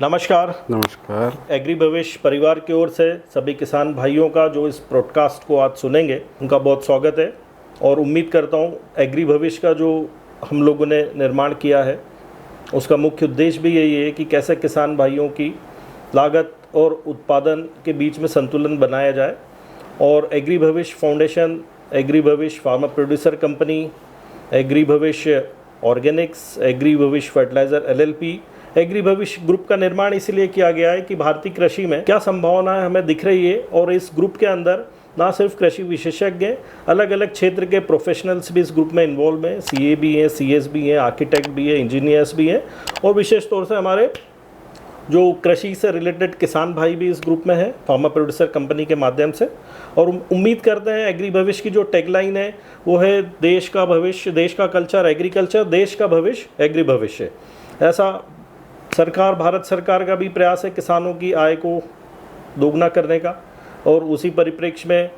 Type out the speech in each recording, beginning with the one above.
नमस्कार। नमस्कार। एग्री भविष्य परिवार की ओर से सभी किसान भाइयों का जो इस पॉडकास्ट को आज सुनेंगे उनका बहुत स्वागत है और उम्मीद करता हूँ एग्री भविष्य का जो हम लोगों ने निर्माण किया है उसका मुख्य उद्देश्य भी यही है कि कैसे किसान भाइयों की लागत और उत्पादन के बीच में संतुलन बनाया जाए। और एग्री भविष्य फाउंडेशन, एग्री भविष्य फार्मर प्रोड्यूसर कंपनी, एग्री भविष्य ऑर्गेनिक्स, एग्री भविष्य फर्टिलाइज़र LLP, एग्री भविष्य ग्रुप का निर्माण इसलिए किया गया है कि भारतीय कृषि में क्या संभावनाएं हमें दिख रही है और इस ग्रुप के अंदर ना सिर्फ कृषि विशेषज्ञ, अलग अलग क्षेत्र के प्रोफेशनल्स भी इस ग्रुप में इन्वॉल्व हैं। CA भी हैं, CS भी हैं, आर्किटेक्ट भी हैं, इंजीनियर्स भी हैं और विशेष तौर से हमारे जो कृषि से रिलेटेड किसान भाई भी इस ग्रुप में है फार्मर प्रोड्यूसर कंपनी के माध्यम से। और उम्मीद करते हैं एग्री भविष्य की जो टैगलाइन है वो है देश का भविष्य, देश का कल्चर एग्रीकल्चर, देश का भविष्य एग्री भविष्य। ऐसा भारत सरकार का भी प्रयास है किसानों की आय को दोगुना करने का और उसी परिप्रेक्ष्य में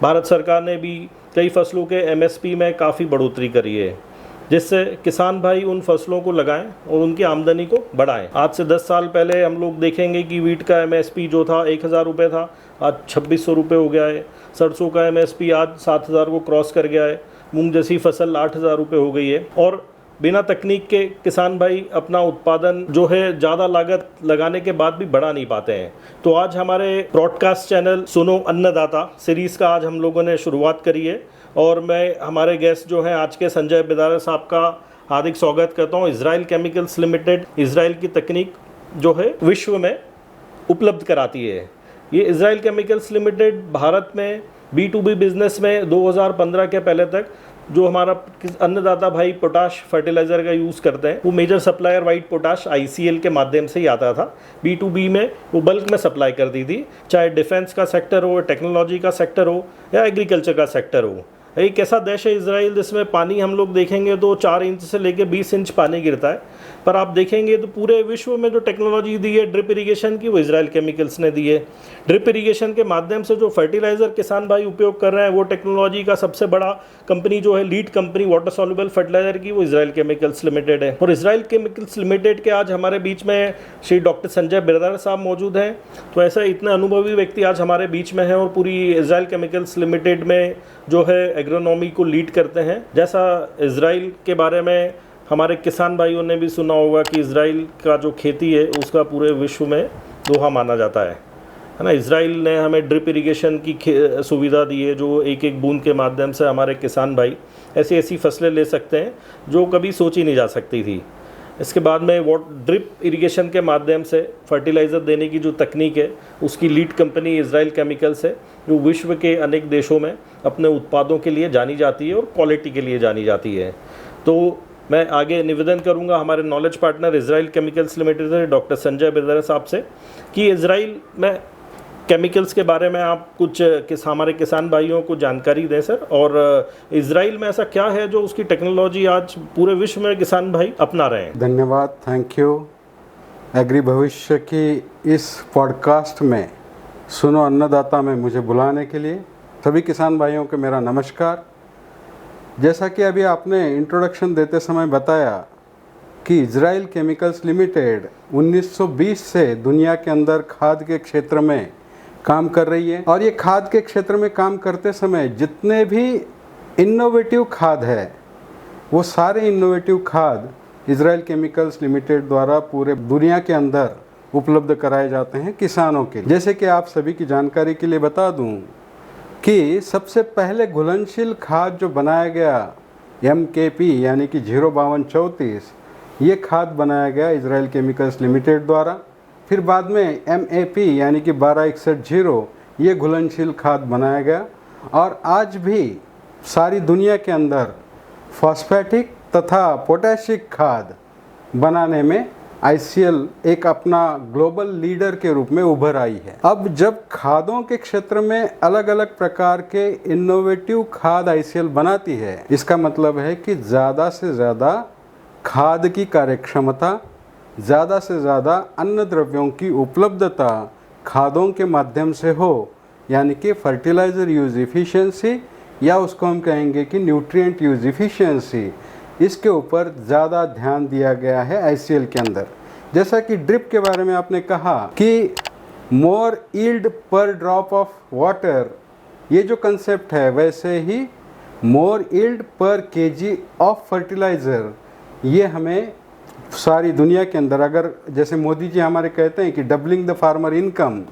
भारत सरकार ने भी कई फसलों के MSP में काफ़ी बढ़ोतरी करी है जिससे किसान भाई उन फसलों को लगाएं और उनकी आमदनी को बढ़ाएं। आज से 10 साल पहले हम लोग देखेंगे कि वीट का MSP जो था 1000 रुपये था, आज 2600 रुपये हो गया है। सरसों का MSP आज 7000 को क्रॉस कर गया है। मूंग जैसी फसल 8000 रुपये हो गई है। और बिना तकनीक के किसान भाई अपना उत्पादन जो है ज़्यादा लागत लगाने के बाद भी बढ़ा नहीं पाते हैं। तो आज हमारे ब्रॉडकास्ट चैनल सुनो अन्नदाता सीरीज़ का आज हम लोगों ने शुरुआत करी है और मैं हमारे गेस्ट जो हैं आज के संजय बिदारा साहब का हार्दिक स्वागत करता हूं। इजराइल केमिकल्स लिमिटेड इजराइल की तकनीक जो है विश्व में उपलब्ध कराती है। ये इजराइल केमिकल्स लिमिटेड भारत में B2B बिजनेस में 2015 के पहले तक जो हमारा अन्नदाता भाई पोटाश फर्टिलाइज़र का यूज़ करते हैं वो major supplier white potash ICL के माध्यम से ही आता था। B2B में वो बल्क में सप्लाई कर दी थी, चाहे डिफेंस का सेक्टर हो, टेक्नोलॉजी का सेक्टर हो या एग्रीकल्चर का सेक्टर हो। एक ऐसा देश है इजराइल जिसमें पानी हम लोग देखेंगे तो 4 इंच से लेकर 20 इंच पानी गिरता है, पर आप देखेंगे तो पूरे विश्व में जो टेक्नोलॉजी दी है ड्रिप इरिगेशन की वो इजराइल केमिकल्स ने दी है। ड्रिप इरिगेशन के माध्यम से जो फर्टिलाइज़र किसान भाई उपयोग कर रहे हैं वो टेक्नोलॉजी का सबसे बड़ा कंपनी जो है lead company water soluble fertiliser की वो इजराइल केमिकल्स लिमिटेड है। और इजराइल केमिकल्स लिमिटेड के आज हमारे बीच में श्री डॉक्टर संजय बिरदार साहब मौजूद हैं। तो ऐसा इतने अनुभवी व्यक्ति आज हमारे बीच में हैं और पूरी इजराइल केमिकल्स लिमिटेड में जो है एग्रोनॉमी को लीड करते हैं। जैसा इजराइल के बारे में हमारे किसान भाइयों ने भी सुना होगा कि इजराइल का जो खेती है उसका पूरे विश्व में दोहा माना जाता है ना। इजराइल ने हमें ड्रिप इरिगेशन की सुविधा दी है जो एक एक बूंद के माध्यम से हमारे किसान भाई ऐसी ऐसी फसलें ले सकते हैं जो कभी सोची नहीं जा सकती थी। इसके बाद में वो ड्रिप इरिगेशन के माध्यम से फर्टिलाइज़र देने की जो तकनीक है उसकी लीड कंपनी इजराइल केमिकल्स है जो विश्व के अनेक देशों में अपने उत्पादों के लिए जानी जाती है और क्वालिटी के लिए जानी जाती है। तो मैं आगे निवेदन करूंगा हमारे knowledge partner Israel chemicals limited से डॉक्टर संजय बिरदार साहब से कि इजराइल में केमिकल्स के बारे में आप कुछ हमारे किसान भाइयों को जानकारी दें सर। और इजराइल में ऐसा क्या है जो उसकी टेक्नोलॉजी आज पूरे विश्व में किसान भाई अपना रहे हैं। धन्यवाद, थैंक यू। एग्री भविष्य की इस पॉडकास्ट में सुनो अन्नदाता में मुझे बुलाने के लिए सभी किसान भाइयों को मेरा नमस्कार। जैसा कि अभी आपने इंट्रोडक्शन देते समय बताया कि इजराइल केमिकल्स लिमिटेड 1920 से दुनिया के अंदर खाद के क्षेत्र में काम कर रही है और ये खाद के क्षेत्र में काम करते समय जितने भी इनोवेटिव खाद है वो सारे इनोवेटिव खाद इजराइल केमिकल्स लिमिटेड द्वारा पूरे दुनिया के अंदर उपलब्ध कराए जाते हैं किसानों के लिए। जैसे कि आप सभी की जानकारी के लिए बता दूं कि सबसे पहले घुलनशील खाद जो बनाया गया MKP यानी कि 05234 ये खाद बनाया गया इजराइल केमिकल्स लिमिटेड द्वारा। फिर बाद में MAP यानी कि 12160 ये घुलनशील खाद बनाया गया और आज भी सारी दुनिया के अंदर फॉस्फेटिक तथा पोटैशिक खाद बनाने में ICL एक अपना ग्लोबल लीडर के रूप में उभर आई है। अब जब खादों के क्षेत्र में अलग अलग प्रकार के इनोवेटिव खाद ICL बनाती है इसका मतलब है कि ज़्यादा से ज़्यादा खाद की कार्यक्षमता, ज़्यादा से ज़्यादा अन्न द्रव्यों की उपलब्धता खादों के माध्यम से हो, यानी कि फर्टिलाइज़र यूज़ इफ़िशियंसी या उसको हम कहेंगे कि न्यूट्रिएंट यूज़ इफ़िशियंसी, इसके ऊपर ज़्यादा ध्यान दिया गया है ICL के अंदर। जैसा कि ड्रिप के बारे में आपने कहा कि मोर यील्ड पर ड्रॉप ऑफ वाटर, ये जो कंसेप्ट है, वैसे ही मोर यील्ड पर केजी ऑफ फर्टिलाइज़र, ये हमें सारी दुनिया के अंदर, अगर जैसे मोदी जी हमारे कहते हैं कि डबलिंग द फार्मर इनकम,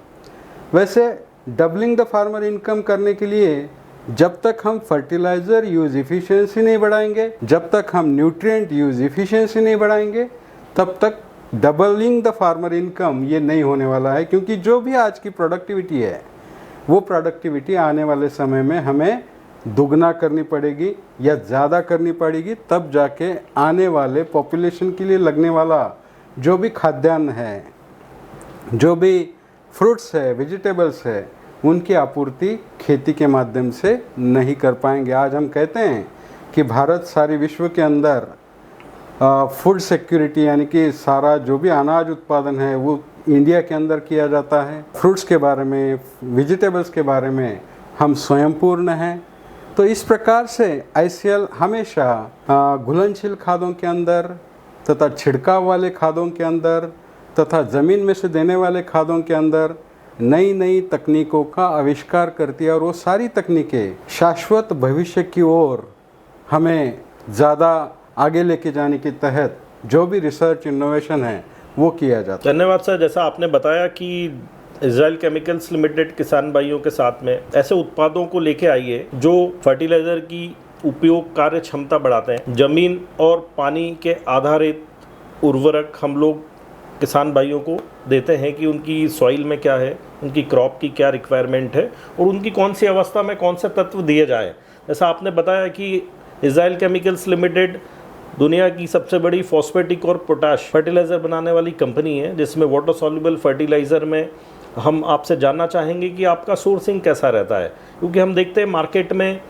वैसे डबलिंग द फार्मर इनकम करने के लिए जब तक हम फर्टिलाइज़र यूज़ इफ़िशियंसी नहीं बढ़ाएंगे, जब तक हम न्यूट्रिएंट यूज़ इफ़िशियंसी नहीं बढ़ाएंगे, तब तक डबलिंग द फार्मर इनकम ये नहीं होने वाला है। क्योंकि जो भी आज की प्रोडक्टिविटी है, वो प्रोडक्टिविटी आने वाले समय में हमें दुगना करनी पड़ेगी या ज़्यादा करनी पड़ेगी, तब जाके आने वाले पॉपुलेशन के लिए लगने वाला जो भी खाद्यान्न है, जो भी फ्रूट्स है, वेजिटेबल्स है, उनकी आपूर्ति खेती के माध्यम से नहीं कर पाएंगे। आज हम कहते हैं कि भारत सारी विश्व के अंदर फूड सिक्योरिटी, यानी कि सारा जो भी अनाज उत्पादन है वो इंडिया के अंदर किया जाता है। फ्रूट्स के बारे में, वेजिटेबल्स के बारे में हम स्वयं पूर्ण हैं। तो इस प्रकार से ICL हमेशा घुलनशील खादों के अंदर तथा छिड़काव वाले खादों के अंदर तथा ज़मीन में से देने वाले खादों के अंदर नई नई तकनीकों का आविष्कार करती है, और वो सारी तकनीकें शाश्वत भविष्य की ओर हमें ज़्यादा आगे लेके जाने के तहत जो भी रिसर्च इनोवेशन है वो किया जाता है। धन्यवाद सर। जैसा आपने बताया कि इजराइल केमिकल्स लिमिटेड किसान भाइयों के साथ में ऐसे उत्पादों को लेके आई है जो फर्टिलाइज़र की उपयोग कार्य क्षमता बढ़ाते हैं। ज़मीन और पानी के आधारित उर्वरक हम लोग किसान भाइयों को देते हैं कि उनकी सॉइल में क्या है, उनकी क्रॉप की क्या रिक्वायरमेंट है और उनकी कौन सी अवस्था में कौन से तत्व दिए जाएँ। जैसा आपने बताया कि इजराइल केमिकल्स लिमिटेड दुनिया की सबसे बड़ी फॉस्फेटिक और पोटाश फर्टिलाइज़र बनाने वाली कंपनी है, जिसमें वाटर सॉल्युबल फर्टिलाइज़र में हम आपसे जानना चाहेंगे कि आपका सोर्सिंग कैसा रहता है। क्योंकि हम देखते हैं मार्केट में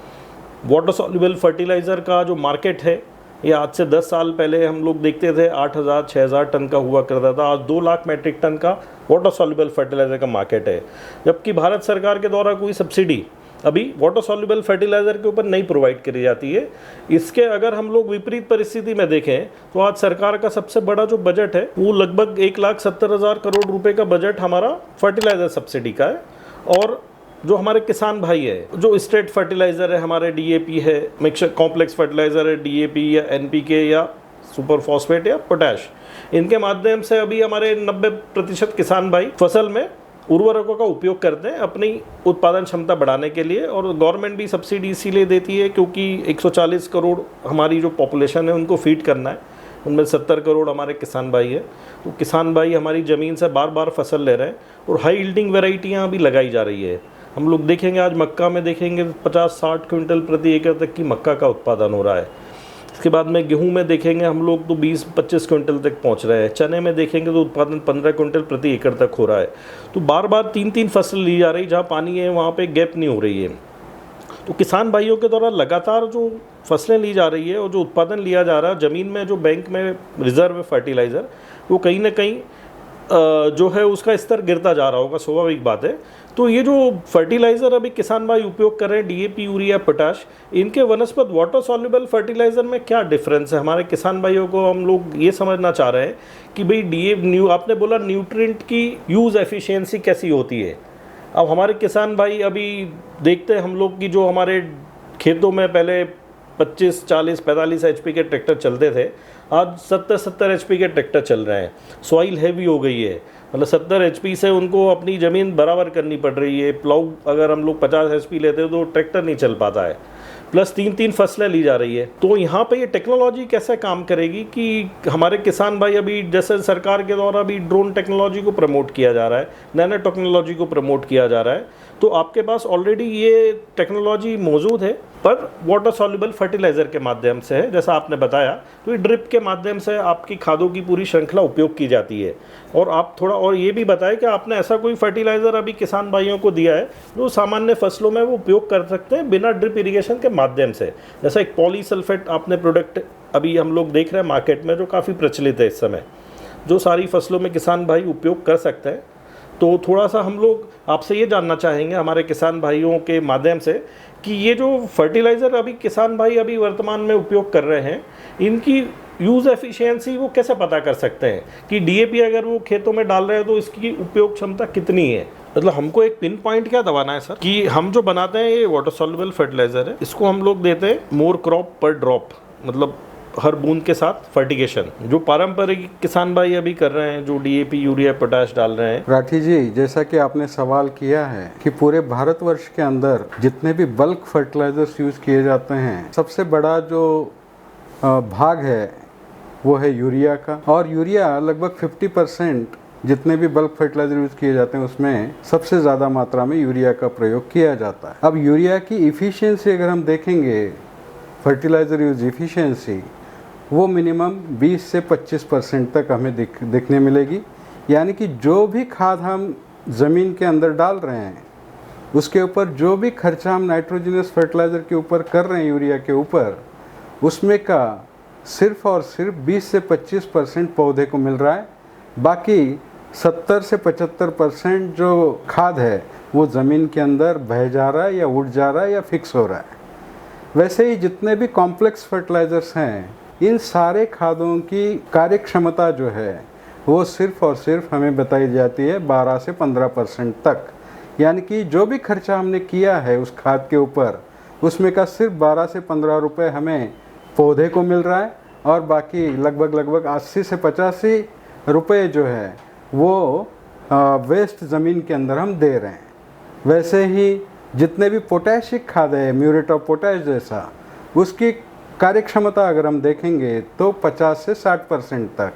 वाटर सॉल्युबल फर्टिलाइज़र का जो मार्केट है, ये आज से 10 साल पहले हम लोग देखते थे 8,000 6,000 टन का हुआ करता था। आज 2 लाख मैट्रिक टन का वाटर सॉल्युबल फर्टिलाइज़र का मार्केट है। जबकि भारत सरकार के द्वारा कोई सब्सिडी अभी वाटर सॉल्युबल फर्टिलाइज़र के ऊपर नहीं प्रोवाइड करी जाती है। इसके अगर हम लोग विपरीत परिस्थिति में देखें तो आज सरकार का सबसे बड़ा जो बजट है वो लगभग 1,70,000 करोड़ रुपए का बजट हमारा फर्टिलाइज़र सब्सिडी का है। और जो हमारे किसान भाई है, जो स्टेट फर्टिलाइज़र है, हमारे DAP है, मिक्सचर कॉम्प्लेक्स फर्टिलाइज़र है, DAP या NPK या सुपर फॉस्फेट या पोटैश, इनके माध्यम से अभी हमारे 90% किसान भाई फसल में उर्वरकों का उपयोग करते हैं अपनी उत्पादन क्षमता बढ़ाने के लिए। और गवर्नमेंट भी सब्सिडी इसीलिए देती है क्योंकि 140 करोड़ हमारी जो पॉपुलेशन है उनको फीड करना है, उनमें 70 करोड़ हमारे किसान भाई है। तो किसान भाई हमारी ज़मीन से बार बार फसल ले रहे हैं और हाई यील्डिंग वेराइटियाँ भी लगाई जा रही है। हम लोग देखेंगे आज मक्का में देखेंगे 50-60 क्विंटल प्रति एकड़ तक की मक्का का उत्पादन हो रहा है। इसके बाद में गेहूं में देखेंगे हम लोग तो 20-25 क्विंटल तक पहुंच रहे हैं। चने में देखेंगे तो उत्पादन 15 क्विंटल प्रति एकड़ तक हो रहा है। तो बार बार 3-3 फसल ली जा रही, जहां पानी है वहां पे गैप नहीं हो रही है। तो किसान भाइयों के द्वारा लगातार जो फसलें ली जा रही है और जो उत्पादन लिया जा रहा है, ज़मीन में जो बैंक में रिजर्व है फर्टिलाइज़र, वो कहीं ना कहीं जो है उसका स्तर गिरता जा रहा होगा, स्वाभाविक बात है। तो ये जो फर्टिलाइज़र अभी किसान भाई उपयोग कर रहे हैं, DAP, यूरिया, पोटाश, इनके वनस्पत वाटर सॉल्युबल फर्टिलाइज़र में क्या डिफरेंस है? हमारे किसान भाइयों को हम लोग ये समझना चाह रहे हैं कि भाई आपने बोला न्यूट्रिएंट की यूज़ एफिशिएंसी कैसी होती है। अब हमारे किसान भाई अभी देखते हैं हम लोग की जो हमारे खेतों में पहले 25, 40, 45 HP के ट्रैक्टर चलते थे, आज 70 HP के ट्रैक्टर चल रहे हैं। सॉइल हैवी हो गई है, मतलब 70 HP से उनको अपनी ज़मीन बराबर करनी पड़ रही है। प्लाऊ अगर हम लोग 50 HP लेते हो तो ट्रैक्टर नहीं चल पाता है, प्लस 3-3 फसलें ली जा रही है। तो यहाँ पे ये टेक्नोलॉजी कैसे काम करेगी कि हमारे किसान भाई अभी जैसे सरकार के द्वारा भी ड्रोन टेक्नोलॉजी को प्रमोट किया जा रहा है, नैनो टेक्नोलॉजी को प्रमोट किया जा रहा है, तो आपके पास ऑलरेडी ये टेक्नोलॉजी मौजूद है पर वाटर सॉल्युबल फर्टिलाइज़र के माध्यम से है, जैसा आपने बताया। तो ये ड्रिप के माध्यम से आपकी खादों की पूरी श्रृंखला उपयोग की जाती है। और आप थोड़ा और ये भी बताएं कि आपने ऐसा कोई फर्टिलाइज़र अभी किसान भाइयों को दिया है जो सामान्य फसलों में वो उपयोग कर सकते हैं बिना ड्रिप इरिगेशन के माध्यम से। जैसा एक पॉलीसल्फेट आपने प्रोडक्ट अभी हम लोग देख रहे हैं मार्केट में, जो काफ़ी प्रचलित है इस समय, जो सारी फसलों में किसान भाई उपयोग कर सकते हैं। तो थोड़ा सा हम लोग आपसे ये जानना चाहेंगे हमारे किसान भाइयों के माध्यम से कि ये जो फर्टिलाइज़र अभी किसान भाई अभी वर्तमान में उपयोग कर रहे हैं, इनकी यूज़ एफिशिएंसी वो कैसे पता कर सकते हैं कि डीएपी अगर वो खेतों में डाल रहे हैं तो इसकी उपयोग क्षमता कितनी है? मतलब हमको एक पिन पॉइंट क्या दबाना है सर कि हम जो बनाते हैं ये वाटर सॉल्युबल फर्टिलाइज़र है, इसको हम लोग देते हैं मोर क्रॉप पर ड्रॉप, मतलब हर बूंद के साथ फर्टिगेशन, जो पारंपरिक किसान भाई अभी कर रहे हैं, जो डीएपी यूरिया पोटाश डाल रहे हैं। राठी जी, जैसा कि आपने सवाल किया है कि पूरे भारतवर्ष के अंदर जितने भी बल्क फर्टिलाइजर्स यूज किए जाते हैं, सबसे बड़ा जो भाग है वो है यूरिया का। और यूरिया लगभग 50% जितने भी बल्क फर्टिलाइजर यूज किए जाते हैं उसमें सबसे ज़्यादा मात्रा में यूरिया का प्रयोग किया जाता है। अब यूरिया की इफ़िशियंसी अगर हम देखेंगे, फर्टिलाइज़र यूज इफ़िशियंसी, वो मिनिमम 20 से 25% तक हमें दिखने मिलेगी। यानी कि जो भी खाद हम ज़मीन के अंदर डाल रहे हैं उसके ऊपर जो भी खर्चा हम नाइट्रोजनस फर्टिलाइज़र के ऊपर कर रहे हैं, यूरिया के ऊपर, उसमें का सिर्फ और सिर्फ 20 से 25% पौधे को मिल रहा है। बाकी 70 से 75% जो खाद है वो ज़मीन के अंदर बह जा रहा है या उड़ जा रहा है या फिक्स हो रहा है। वैसे ही जितने भी कॉम्प्लेक्स फर्टिलाइज़र्स हैं, इन सारे खादों की कार्यक्षमता जो है वो सिर्फ और सिर्फ हमें बताई जाती है 12 से 15% तक। यानी कि जो भी खर्चा हमने किया है उस खाद के ऊपर, उसमें का सिर्फ 12 से 15 रुपये हमें पौधे को मिल रहा है और बाकी लगभग 80 से 85 रुपये जो है वो वेस्ट ज़मीन के अंदर हम दे रहे हैं। वैसे ही जितने भी पोटैशिक खाद है, म्यूरेट ऑफ पोटैश जैसा, उसकी कार्यक्षमता अगर हम देखेंगे तो 50 से 60% तक,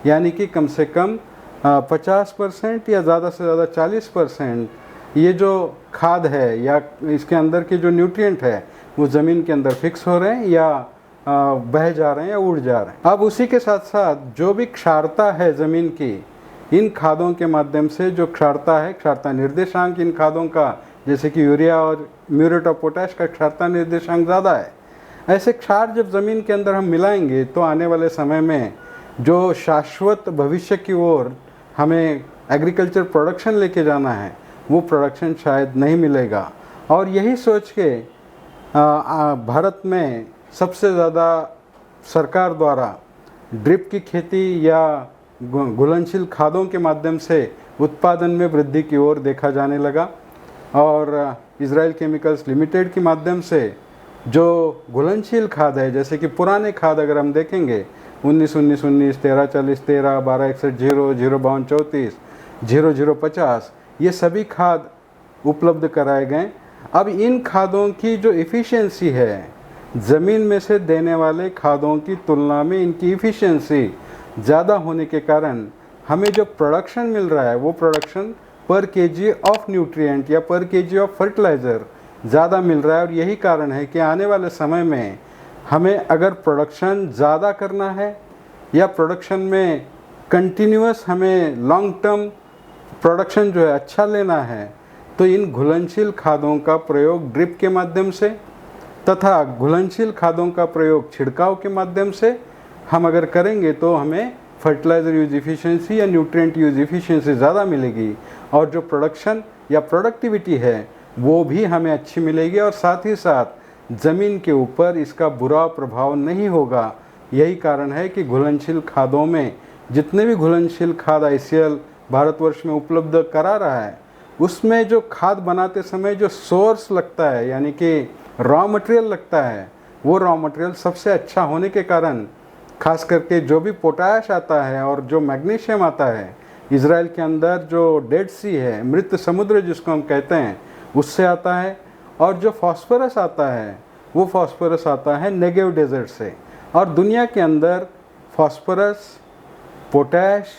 यानी कि कम से कम 50% या ज़्यादा से ज़्यादा 40% ये जो खाद है या इसके अंदर के जो न्यूट्रिएंट है वो ज़मीन के अंदर फिक्स हो रहे हैं या बह जा रहे हैं या उड़ जा रहे हैं। अब उसी के साथ साथ जो भी क्षारता है ज़मीन की, इन खादों के माध्यम से जो क्षारता है, क्षारता निर्देशांक इन खादों का, जैसे कि यूरिया और म्यूरेट ऑफ पोटैश का क्षारता निर्देशांक ज़्यादा है, ऐसे क्षार जब ज़मीन के अंदर हम मिलाएंगे तो आने वाले समय में जो शाश्वत भविष्य की ओर हमें एग्रीकल्चर प्रोडक्शन लेके जाना है वो प्रोडक्शन शायद नहीं मिलेगा। और यही सोच के भारत में सबसे ज़्यादा सरकार द्वारा ड्रिप की खेती या घुलनशील खादों के माध्यम से उत्पादन में वृद्धि की ओर देखा जाने लगा। और इजराइल केमिकल्स लिमिटेड के माध्यम से जो घुलनशील खाद है, जैसे कि पुराने खाद अगर हम देखेंगे 19-19-19, 13-40, 13, 12-61, 0, 0-52-34, 0-0-50, ये सभी खाद उपलब्ध कराए गए। अब इन खादों की जो इफ़िशियंसी है, ज़मीन में से देने वाले खादों की तुलना में इनकी इफ़िशियंसी ज़्यादा होने के कारण हमें जो प्रोडक्शन मिल रहा है वो प्रोडक्शन पर केजी ऑफ न्यूट्रिएंट या पर केजी ऑफ फर्टिलाइज़र ज़्यादा मिल रहा है। और यही कारण है कि आने वाले समय में हमें अगर प्रोडक्शन ज़्यादा करना है या प्रोडक्शन में कंटिन्यूअस हमें लॉन्ग टर्म प्रोडक्शन जो है अच्छा लेना है, तो इन घुलनशील खादों का प्रयोग ड्रिप के माध्यम से तथा घुलनशील खादों का प्रयोग छिड़काव के माध्यम से हम अगर करेंगे तो हमें फर्टिलाइज़र यूज इफ़िशियंसी या न्यूट्रिएंट यूज इफ़िशियंसी ज़्यादा मिलेगी और जो प्रोडक्शन या प्रोडक्टिविटी है वो भी हमें अच्छी मिलेगी और साथ ही साथ ज़मीन के ऊपर इसका बुरा प्रभाव नहीं होगा। यही कारण है कि घुलनशील खादों में जितने भी घुलनशील खाद ICL भारतवर्ष में उपलब्ध करा रहा है, उसमें जो खाद बनाते समय जो सोर्स लगता है, यानी कि रॉ मटेरियल लगता है, वो रॉ मटेरियल सबसे अच्छा होने के कारण खास करके जो भी पोटाश आता है और जो मैग्नीशियम आता है, इजराइल के अंदर जो डेड सी है, मृत समुद्र जिसको हम कहते हैं, उससे आता है। और जो फास्फोरस आता है वो फास्फोरस आता है नेगेव डेजर्ट से। और दुनिया के अंदर फास्फोरस, पोटैश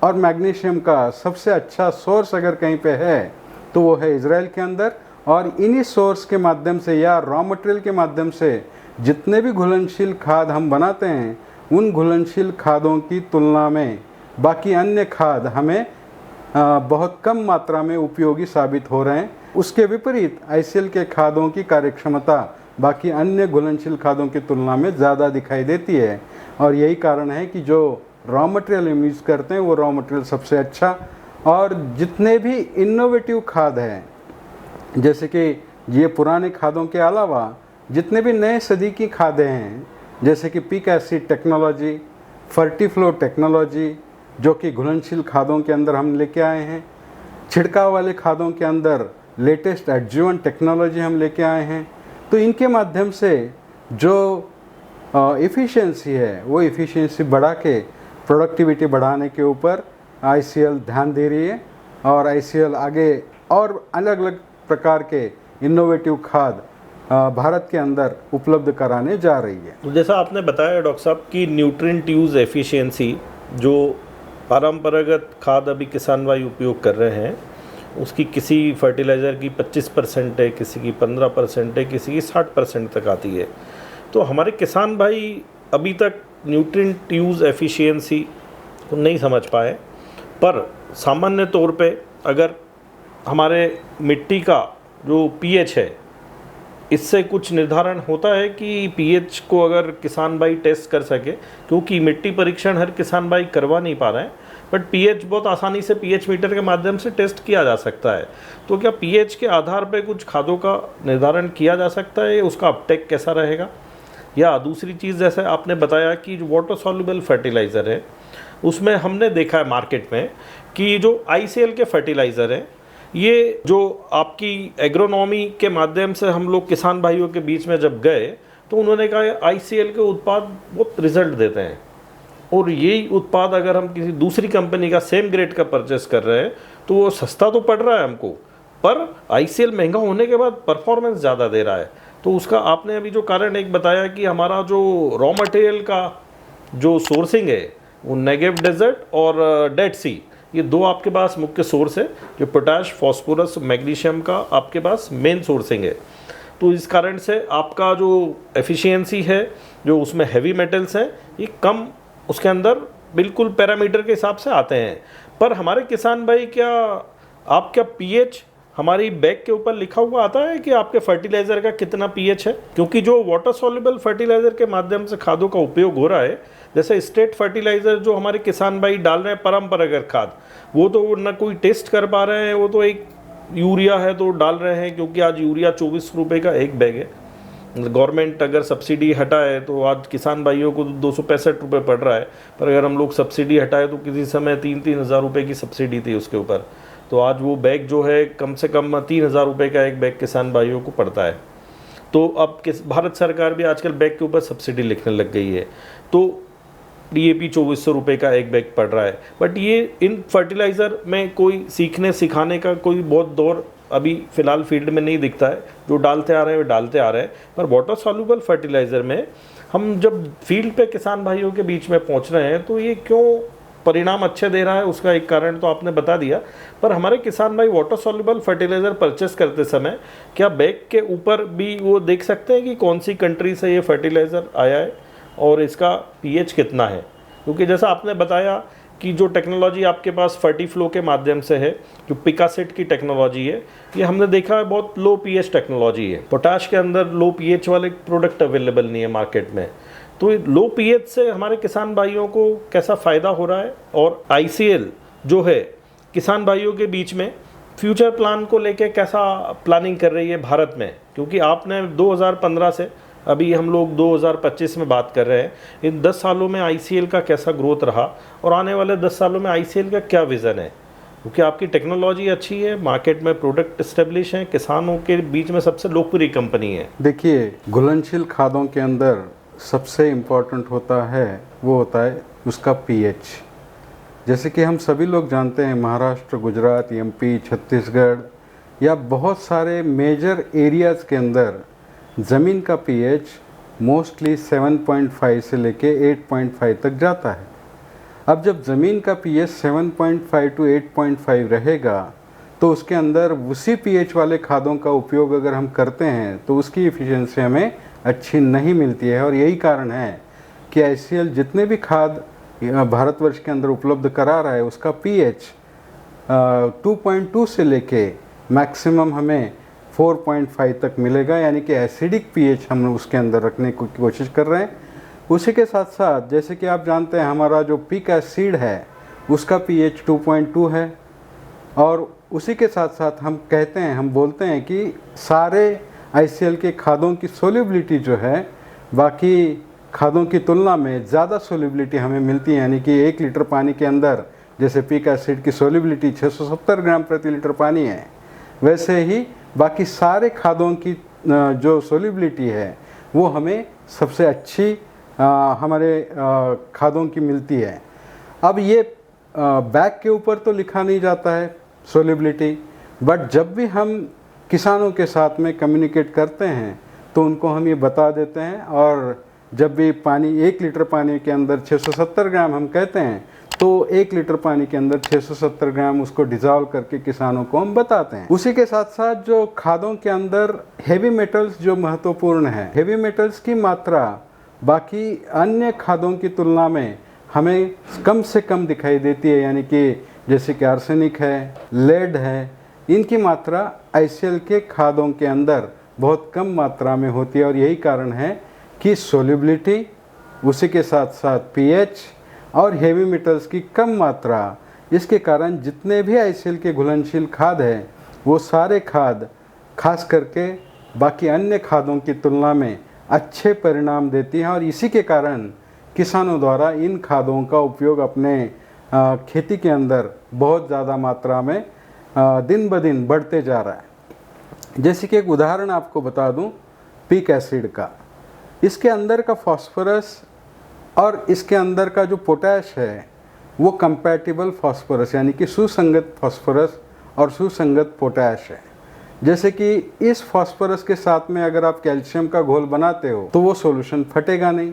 और मैग्नीशियम का सबसे अच्छा सोर्स अगर कहीं पे है तो वो है इजराइल के अंदर। और इन्हीं सोर्स के माध्यम से या रॉ मटेरियल के माध्यम से जितने भी घुलनशील खाद हम बनाते हैं, उन घुलनशील खादों की तुलना में बाकी अन्य खाद हमें बहुत कम मात्रा में उपयोगी साबित हो रहे हैं। उसके विपरीत ICL के खादों की कार्यक्षमता बाकी अन्य घुलनशील खादों की तुलना में ज़्यादा दिखाई देती है। और यही कारण है कि जो रॉ मटेरियल हम यूज़ करते हैं वो रॉ मटेरियल सबसे अच्छा और जितने भी इनोवेटिव खाद हैं, जैसे कि ये पुराने खादों के अलावा जितने भी नए सदी की खादें हैं, जैसे कि पीक एसिड टेक्नोलॉजी, फर्टीफ्लो टेक्नोलॉजी, जो कि घुलनशील खादों के अंदर हम लेके आए हैं, छिड़काव वाले खादों के अंदर लेटेस्ट एडजुवेंट टेक्नोलॉजी हम लेके आए हैं। तो इनके माध्यम से जो एफिशिएंसी है वो एफिशिएंसी बढ़ा के प्रोडक्टिविटी बढ़ाने के ऊपर ICL ध्यान दे रही है, और ICL आगे और अलग अलग प्रकार के इनोवेटिव खाद भारत के अंदर उपलब्ध कराने जा रही है। तो जैसा आपने बताया डॉक्टर साहब कि न्यूट्रिएंट यूज़ एफिशिएंसी जो परंपरागत खाद अभी किसान भाई उपयोग कर रहे हैं, उसकी किसी फर्टिलाइज़र की 25% है, किसी की 15% है, किसी की 60% तक आती है। तो हमारे किसान भाई अभी तक न्यूट्रिएंट यूज़ एफिशिएंसी को नहीं समझ पाए, पर सामान्य तौर पे अगर हमारे मिट्टी का जो pH है, इससे कुछ निर्धारण होता है कि pH को अगर किसान भाई टेस्ट कर सके, क्योंकि मिट्टी परीक्षण हर किसान भाई करवा नहीं पा रहे हैं, बट pH बहुत आसानी से pH मीटर के माध्यम से टेस्ट किया जा सकता है। तो क्या pH के आधार पर कुछ खादों का निर्धारण किया जा सकता है, उसका अपटेक कैसा रहेगा? या दूसरी चीज़, जैसे आपने बताया कि जो वाटर सॉल्युबल फर्टिलाइज़र है, उसमें हमने देखा है मार्केट में कि जो ICL के फर्टिलाइज़र हैं, ये जो आपकी एग्रोनॉमी के माध्यम से हम लोग किसान भाइयों के बीच में जब गए तो उन्होंने कहा ICL के उत्पाद बहुत रिजल्ट देते हैं, और यही उत्पाद अगर हम किसी दूसरी कंपनी का सेम ग्रेड का परचेस कर रहे हैं तो वो सस्ता तो पड़ रहा है हमको, पर ICL महंगा होने के बाद परफॉर्मेंस ज़्यादा दे रहा है। तो उसका आपने अभी जो कारण एक बताया कि हमारा जो रॉ मटेरियल का जो सोर्सिंग है वो नेगेव डेजर्ट और डेड सी, ये दो आपके पास मुख्य सोर्स है, जो पोटाश, फॉस्फोरस, मैग्नीशियम का आपके पास मेन सोर्सिंग है। तो इस कारण से आपका जो एफिशिएंसी है, जो उसमें हैवी मेटल्स हैं, ये कम उसके अंदर बिल्कुल पैरामीटर के हिसाब से आते हैं। पर हमारे किसान भाई, क्या आपका pH हमारी बैग के ऊपर लिखा हुआ आता है कि आपके फर्टिलाइज़र का कितना pH है? क्योंकि जो वाटर सॉल्युबल फर्टिलाइज़र के माध्यम से खादों का उपयोग हो रहा है, जैसे स्टेट फर्टिलाइज़र जो हमारे किसान भाई डाल रहे हैं परंपरागत खाद, वो तो ना कोई टेस्ट कर पा रहे हैं, वो तो एक यूरिया है तो डाल रहे हैं, क्योंकि आज यूरिया 24 रुपये का एक बैग है। गवर्नमेंट अगर सब्सिडी हटाए तो आज किसान भाइयों को 265 रुपये पड़ रहा है, पर अगर हम लोग सब्सिडी हटाए तो किसी समय 3-3 हज़ार रुपये की सब्सिडी थी उसके ऊपर, तो आज वो बैग जो है कम से कम 3,000 रुपये का एक बैग किसान भाइयों को पड़ता है। तो अब भारत सरकार भी आजकल बैग के ऊपर सब्सिडी लिखने लग गई है, तो DAP 2400 रुपये का एक बैग पड़ रहा है। बट ये इन फर्टिलाइज़र में कोई सीखने सिखाने का कोई बहुत दौर अभी फ़िलहाल फील्ड में नहीं दिखता है, जो डालते आ रहे हैं वे डालते आ रहे हैं। पर वाटर सॉल्युबल फर्टिलाइज़र में हम जब फील्ड पे किसान भाइयों के बीच में पहुंच रहे हैं तो ये क्यों परिणाम अच्छे दे रहा है, उसका एक कारण तो आपने बता दिया। पर हमारे किसान भाई वाटर सॉल्युबल फर्टिलाइज़र परचेस करते समय क्या बैग के ऊपर भी वो देख सकते हैं कि कौन सी कंट्री से ये फर्टिलाइज़र आया है और इसका pH कितना है? क्योंकि जैसा आपने बताया कि जो टेक्नोलॉजी आपके पास फर्टीफ्लो के माध्यम से है, जो पिकासेट की टेक्नोलॉजी है, ये हमने देखा है बहुत लो pH टेक्नोलॉजी है। पोटाश के अंदर लो pH वाले प्रोडक्ट अवेलेबल नहीं है मार्केट में। तो लो pH से हमारे किसान भाइयों को कैसा फ़ायदा हो रहा है, और ICL जो है किसान भाइयों के बीच में फ्यूचर प्लान को लेके कैसा प्लानिंग कर रही है भारत में? क्योंकि आपने 2015 से अभी हम लोग 2025 में बात कर रहे हैं, इन 10 सालों में ICL का कैसा ग्रोथ रहा और आने वाले 10 सालों में ICL का क्या विज़न है? क्योंकि आपकी टेक्नोलॉजी अच्छी है, मार्केट में प्रोडक्ट इस्टेब्लिश हैं, किसानों के बीच में सबसे लोकप्रिय कंपनी है। देखिए, घुलनशील खादों के अंदर सबसे इम्पोर्टेंट होता है, वो होता है उसका pH। जैसे कि हम सभी लोग जानते हैं, महाराष्ट्र, गुजरात, MP, छत्तीसगढ़ या बहुत सारे मेजर एरियाज़ के अंदर ज़मीन का pH मोस्टली 7.5 से लेके 8.5 तक जाता है। अब जब ज़मीन का pH 7.5 to 8.5 रहेगा तो उसके अंदर उसी pH वाले खादों का उपयोग अगर हम करते हैं तो उसकी एफिशिएंसी हमें अच्छी नहीं मिलती है। और यही कारण है कि ICL जितने भी खाद भारतवर्ष के अंदर उपलब्ध करा रहा है उसका pH 2.2 से लेके मैक्सिमम हमें 4.5 तक मिलेगा, यानी कि एसिडिक pH हम उसके अंदर रखने की कोशिश कर रहे हैं। उसी के साथ साथ जैसे कि आप जानते हैं हमारा जो पीक एसिड है उसका pH 2.2 है, और उसी के साथ साथ हम बोलते हैं कि सारे ICL के खादों की सोल्युबिलिटी जो है बाकी खादों की तुलना में ज़्यादा सोल्युबिलिटी हमें मिलती है, यानी कि 1 लीटर पानी के अंदर जैसे पिक एसिड की सोल्युबिलिटी 670 ग्राम प्रति लीटर पानी है, वैसे ही बाकी सारे खादों की जो सोल्युबिलिटी है वो हमें सबसे अच्छी हमारे खादों की मिलती है। अब ये बैग के ऊपर तो लिखा नहीं जाता है सोल्युबिलिटी, बट जब भी हम किसानों के साथ में कम्युनिकेट करते हैं तो उनको हम ये बता देते हैं, और जब भी पानी 1 लीटर पानी के अंदर 670 ग्राम हम कहते हैं तो 1 लीटर पानी के अंदर 670 ग्राम उसको डिज़ोल्व करके किसानों को हम बताते हैं। उसी के साथ साथ जो खादों के अंदर हेवी मेटल्स जो महत्वपूर्ण है, हेवी मेटल्स की मात्रा बाकी अन्य खादों की तुलना में हमें कम से कम दिखाई देती है, यानी कि जैसे कि आर्सेनिक है, लेड है, इनकी मात्रा ICL के खादों के अंदर बहुत कम मात्रा में होती है। और यही कारण है कि सोल्युबिलिटी, उसी के साथ साथ pH और हेवी मेटल्स की कम मात्रा, इसके कारण जितने भी ICL के घुलनशील खाद है वो सारे खाद खास करके बाकी अन्य खादों की तुलना में अच्छे परिणाम देती हैं, और इसी के कारण किसानों द्वारा इन खादों का उपयोग अपने खेती के अंदर बहुत ज़्यादा मात्रा में दिन ब दिन बढ़ते जा रहा है। जैसे कि एक उदाहरण आपको बता दूं पिक एसिड का, इसके अंदर का फास्फोरस और इसके अंदर का जो पोटैश है वो कंपैटिबल फास्फोरस, यानी कि सुसंगत फास्फोरस और सुसंगत पोटैश है। जैसे कि इस फास्फोरस के साथ में अगर आप कैल्शियम का घोल बनाते हो तो वो सॉल्यूशन फटेगा नहीं।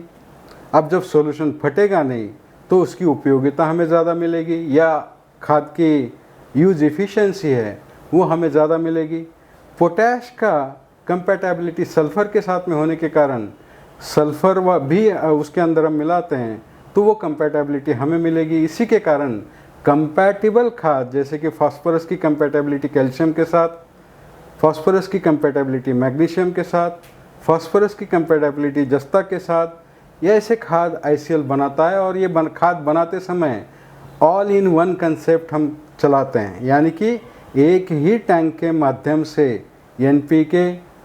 अब जब सॉल्यूशन फटेगा नहीं तो उसकी उपयोगिता हमें ज़्यादा मिलेगी, या खाद की यूज एफिशिएंसी है वो हमें ज़्यादा मिलेगी। पोटैश का कंपैटिबिलिटी सल्फ़र के साथ में होने के कारण सल्फ़र भी उसके अंदर हम मिलाते हैं तो वो कंपैटिबिलिटी हमें मिलेगी। इसी के कारण कंपैटिबल खाद जैसे कि फास्फोरस की कंपैटिबिलिटी कैल्शियम के साथ, फास्फोरस की कंपैटिबिलिटी मैग्नीशियम के साथ, फास्फोरस की कंपैटिबिलिटी जस्ता के साथ, ये ऐसे खाद ICL बनाता है। और ये खाद बनाते समय ऑल इन वन कंसेप्ट हम चलाते हैं, यानी कि एक ही टैंक के माध्यम से NPK,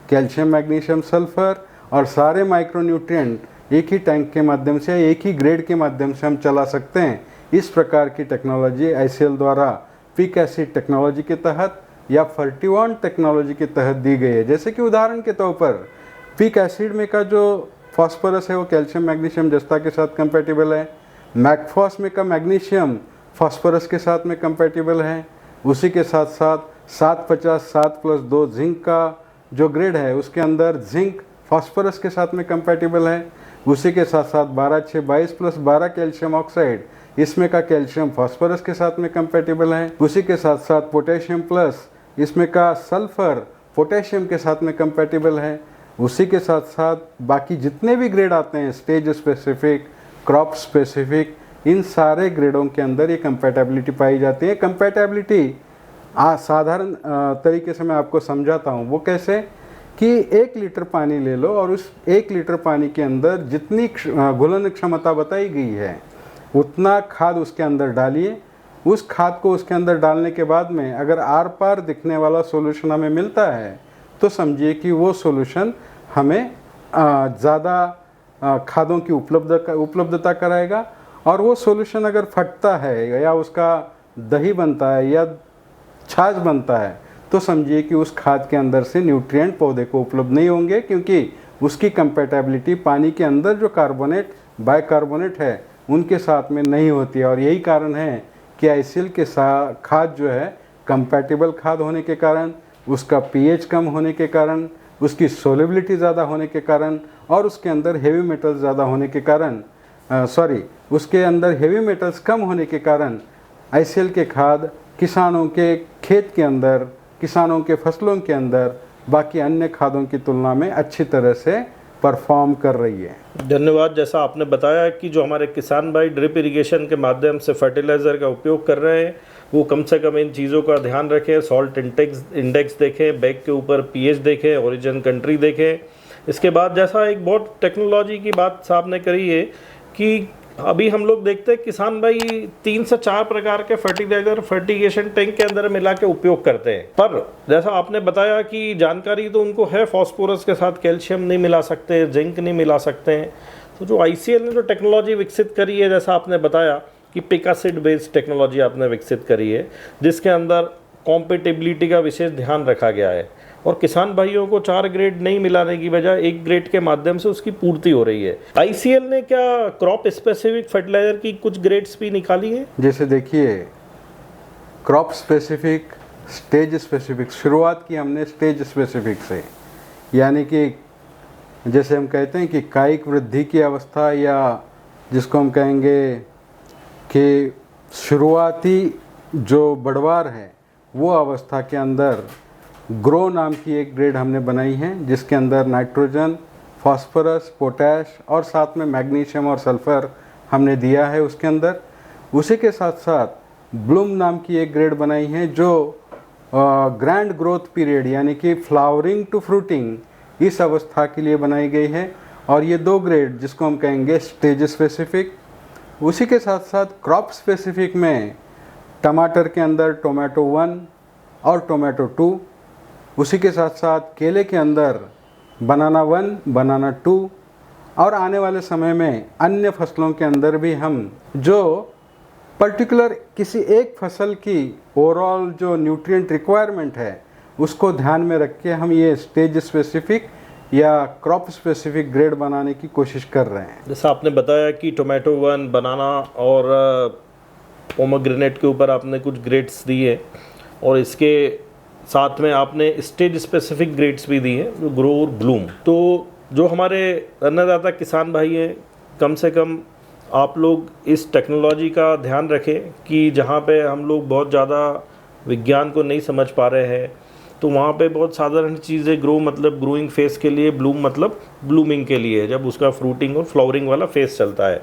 कैल्शियम, मैग्नीशियम, सल्फर और सारे माइक्रोन्यूट्रिएंट एक ही टैंक के माध्यम से, एक ही ग्रेड के माध्यम से हम चला सकते हैं। इस प्रकार की टेक्नोलॉजी ICL द्वारा पिक एसिड टेक्नोलॉजी के तहत या फर्टिवान टेक्नोलॉजी के तहत दी गई है। जैसे कि उदाहरण के तौर पर पिक एसिड में का जो फास्फोरस है वो कैल्शियम, मैग्नीशियम, जस्ता के साथ कंपैटिबल है। मैगफॉस में का मैग्नीशियम फास्फोरस के साथ में कंपैटिबल है। उसी के साथ साथ 750 7+2 जिंक का जो ग्रेड है उसके अंदर जिंक फास्फोरस के साथ में कंपैटिबल है। उसी के साथ साथ 12/6 22+12 कैल्शियम ऑक्साइड, इसमें का कैल्शियम फास्फोरस के साथ में कंपैटिबल है। उसी के साथ साथ पोटेशियम प्लस, इसमें का सल्फर पोटेशियम के साथ में कंपैटिबल है। उसी के साथ साथ बाकी जितने भी ग्रेड आते हैं, स्टेज स्पेसिफिक, क्रॉप स्पेसिफिक, इन सारे ग्रेडों के अंदर ये कंपैटिबिलिटी पाई जाती है। कंपैटिबिलिटी साधारण तरीके से मैं आपको समझाता हूँ। वो कैसे कि 1 लीटर पानी ले लो और उस 1 लीटर पानी के अंदर जितनी घुलन क्षमता बताई गई है उतना खाद उसके अंदर डालिए। उस खाद को उसके अंदर डालने के बाद में अगर आर पार दिखने वाला सॉल्यूशन हमें मिलता है तो समझिए कि वो सॉल्यूशन हमें ज़्यादा खादों की उपलब्धता कराएगा। और वो सॉल्यूशन अगर फटता है या उसका दही बनता है या छाछ बनता है तो समझिए कि उस खाद के अंदर से न्यूट्रिएंट पौधे को उपलब्ध नहीं होंगे, क्योंकि उसकी कंपैटिबिलिटी पानी के अंदर जो कार्बोनेट, बाइकार्बोनेट है उनके साथ में नहीं होती है। और यही कारण है कि ICL के खाद जो है कंपैटिबल खाद होने के कारण, उसका pH कम होने के कारण, उसकी सोल्युबिलिटी ज़्यादा होने के कारण और उसके अंदर हेवी मेटल्स ज़्यादा होने के कारण उसके अंदर हेवी मेटल्स कम होने के कारण ICL के खाद किसानों के खेत के अंदर, किसानों के फसलों के अंदर बाकी अन्य खादों की तुलना में अच्छी तरह से परफॉर्म कर रही है। धन्यवाद। जैसा आपने बताया कि जो हमारे किसान भाई ड्रिप इरिगेशन के माध्यम से फर्टिलाइज़र का उपयोग कर रहे हैं वो कम से कम इन चीज़ों का ध्यान रखें। सॉल्ट इंडेक्स देखें, बैग के ऊपर pH देखें, ओरिजिन कंट्री देखें। इसके बाद जैसा एक बहुत टेक्नोलॉजी की बात साहब ने करी है कि अभी हम लोग देखते हैं किसान भाई 3 से 4 प्रकार के फर्टिलाइजर फर्टिगेशन टैंक के अंदर मिला के उपयोग करते हैं, पर जैसा आपने बताया कि जानकारी तो उनको है, फास्फोरस के साथ कैल्शियम नहीं मिला सकते, जिंक नहीं मिला सकते हैं। तो जो ICL ने जो टेक्नोलॉजी विकसित करी है, जैसा आपने बताया कि पिकासिड बेस्ड टेक्नोलॉजी आपने विकसित करी है, जिसके अंदर कॉम्पेटिबिलिटी का विशेष ध्यान रखा गया है और किसान भाइयों को 4 ग्रेड नहीं मिलाने की बजाय 1 ग्रेड के माध्यम से उसकी पूर्ति हो रही है। ICL ने क्या क्रॉप स्पेसिफिक फर्टिलाइजर की कुछ ग्रेड्स भी निकाली है? जैसे देखिए, क्रॉप स्पेसिफिक, स्टेज स्पेसिफिक, शुरुआत की हमने स्टेज स्पेसिफिक से, यानी कि जैसे हम कहते हैं कि कायिक वृद्धि की अवस्था, या जिसको हम कहेंगे कि शुरुआती जो बढ़वार है वो अवस्था के अंदर ग्रो नाम की एक ग्रेड हमने बनाई है, जिसके अंदर नाइट्रोजन, फास्फोरस, पोटैश और साथ में मैग्नीशियम और सल्फर हमने दिया है उसके अंदर। उसी के साथ साथ ब्लूम नाम की एक ग्रेड बनाई है जो ग्रैंड ग्रोथ पीरियड यानी कि फ्लावरिंग टू फ्रूटिंग, इस अवस्था के लिए बनाई गई है। और ये 2 ग्रेड जिसको हम कहेंगे स्टेज स्पेसिफिक। उसी के साथ साथ क्रॉप स्पेसिफिक में टमाटर के अंदर टोमेटो 1 और टोमेटो 2, उसी के साथ साथ केले के अंदर बनाना 1, बनाना 2, और आने वाले समय में अन्य फसलों के अंदर भी हम जो पर्टिकुलर किसी एक फसल की ओवरऑल जो न्यूट्रिएंट रिक्वायरमेंट है उसको ध्यान में रख के हम ये स्टेज स्पेसिफिक या क्रॉप स्पेसिफिक ग्रेड बनाने की कोशिश कर रहे हैं। जैसा आपने बताया कि टोमेटो 1, बनाना और पोमोग्रेनेट के ऊपर आपने कुछ ग्रेड्स दिए और इसके साथ में आपने स्टेज स्पेसिफिक ग्रेड्स भी दी हैं, जो ग्रो और ब्लूम। तो जो हमारे अन्नदाता किसान भाई हैं, कम से कम आप लोग इस टेक्नोलॉजी का ध्यान रखें कि जहाँ पे हम लोग बहुत ज़्यादा विज्ञान को नहीं समझ पा रहे हैं, तो वहाँ पे बहुत साधारण चीज़ें, ग्रो मतलब ग्रोइंग फेस के लिए, ब्लूम मतलब ब्लूमिंग के लिए, जब उसका फ्रूटिंग और फ्लावरिंग वाला फेस चलता है।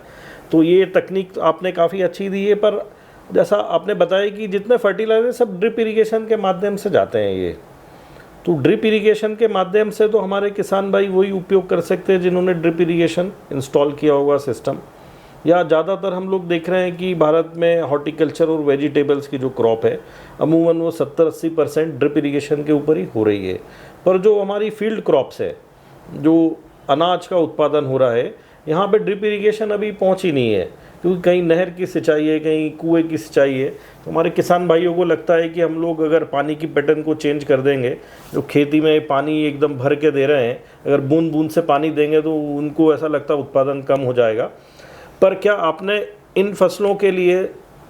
तो ये तकनीक आपने काफ़ी अच्छी दी है, पर जैसा आपने बताया कि जितने फर्टिलाइजर सब ड्रिप इरिगेशन के माध्यम से जाते हैं ये, तो ड्रिप इरिगेशन के माध्यम से तो हमारे किसान भाई वही उपयोग कर सकते हैं जिन्होंने ड्रिप इरिगेशन इंस्टॉल किया होगा सिस्टम। या ज़्यादातर हम लोग देख रहे हैं कि भारत में हॉर्टिकल्चर और वेजिटेबल्स की जो क्रॉप है अमूमन वो 70-80% ड्रिप इरिगेशन के ऊपर ही हो रही है। पर जो हमारी फील्ड क्रॉप्स है, जो अनाज का उत्पादन हो रहा है, यहाँ पे ड्रिप इरिगेशन अभी पहुँच ही नहीं है, क्योंकि कहीं नहर की सिंचाई है, कहीं कुएँ की सिंचाई है। तो हमारे किसान भाइयों को लगता है कि हम लोग अगर पानी की पैटर्न को चेंज कर देंगे, जो खेती में पानी एकदम भर के दे रहे हैं, अगर बूंद बूंद से पानी देंगे तो उनको ऐसा लगता है उत्पादन कम हो जाएगा। पर क्या आपने इन फसलों के लिए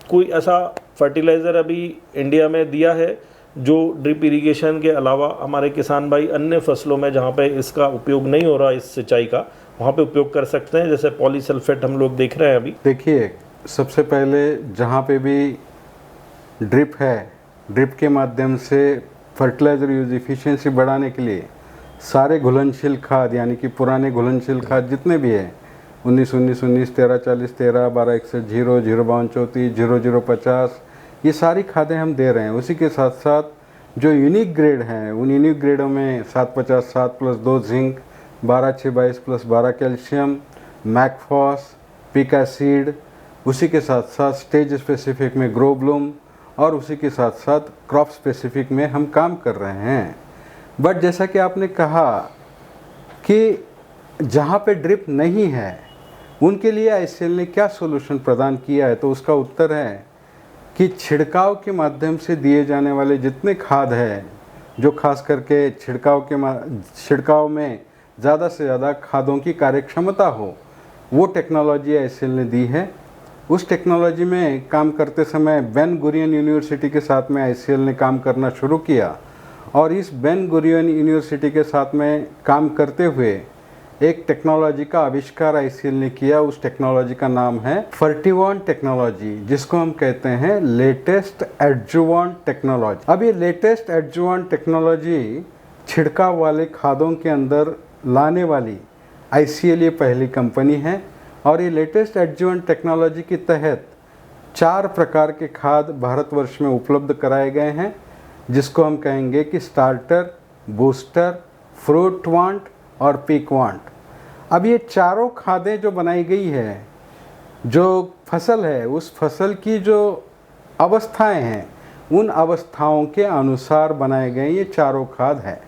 कोई ऐसा फर्टिलाइज़र अभी इंडिया में दिया है जो ड्रिप इरिगेशन के अलावा हमारे किसान भाई अन्य फसलों में जहाँ पे इसका उपयोग नहीं हो रहा इस सिंचाई का, वहाँ पे उपयोग कर सकते हैं? जैसे पॉलीसल्फेट हम लोग देख रहे हैं अभी। देखिए, सबसे पहले जहाँ पे भी ड्रिप है, ड्रिप के माध्यम से फर्टिलाइज़र यूज एफिशिएंसी बढ़ाने के लिए सारे घुलनशील खाद यानी कि पुराने घुलनशील खाद जितने भी हैं, 19-19-19, 13-40, 13, 12-61, 0, 0-52-34, 0-0-50, ये सारी खादें हम दे रहे हैं। उसी के साथ साथ जो यूनिक ग्रेड हैं, उन यूनिक ग्रेडों में 7-50-7 + 2 जिंक, 12-6-22 + 12 कैल्शियम, मैकफॉस, पिकासीड, उसी के साथ साथ स्टेज स्पेसिफिक में ग्रो ब्लूम, और उसी के साथ साथ क्रॉप स्पेसिफिक में हम काम कर रहे हैं। बट जैसा कि आपने कहा कि जहाँ पे ड्रिप नहीं है उनके लिए ICL ने क्या सोल्यूशन प्रदान किया है, तो उसका उत्तर है कि छिड़काव के माध्यम से दिए जाने वाले जितने खाद हैं, जो खास करके छिड़काव में ज़्यादा से ज़्यादा खादों की कार्यक्षमता हो, वो टेक्नोलॉजी ICL ने दी है। उस टेक्नोलॉजी में काम करते समय बेन गुरियन यूनिवर्सिटी के साथ में ICL ने काम करना शुरू किया, और इस बेन गुरियन यूनिवर्सिटी के साथ में काम करते हुए एक टेक्नोलॉजी का आविष्कार ICL ने किया। उस टेक्नोलॉजी का नाम है फर्टिवान टेक्नोलॉजी, जिसको हम कहते हैं लेटेस्ट एडजुवांट टेक्नोलॉजी। अब ये लेटेस्ट एडजुवांट टेक्नोलॉजी छिड़काव वाले खादों के अंदर लाने वाली ICL ये पहली कंपनी है, और ये लेटेस्ट एडजुवेंट टेक्नोलॉजी के तहत 4 प्रकार के खाद भारतवर्ष में उपलब्ध कराए गए हैं, जिसको हम कहेंगे कि स्टार्टर, बूस्टर, फ्रूट वांट और पीक वांट। अब ये चारों खादें जो बनाई गई है, जो फसल है उस फसल की जो अवस्थाएं हैं उन अवस्थाओं के अनुसार बनाए गए ये चारों खाद है।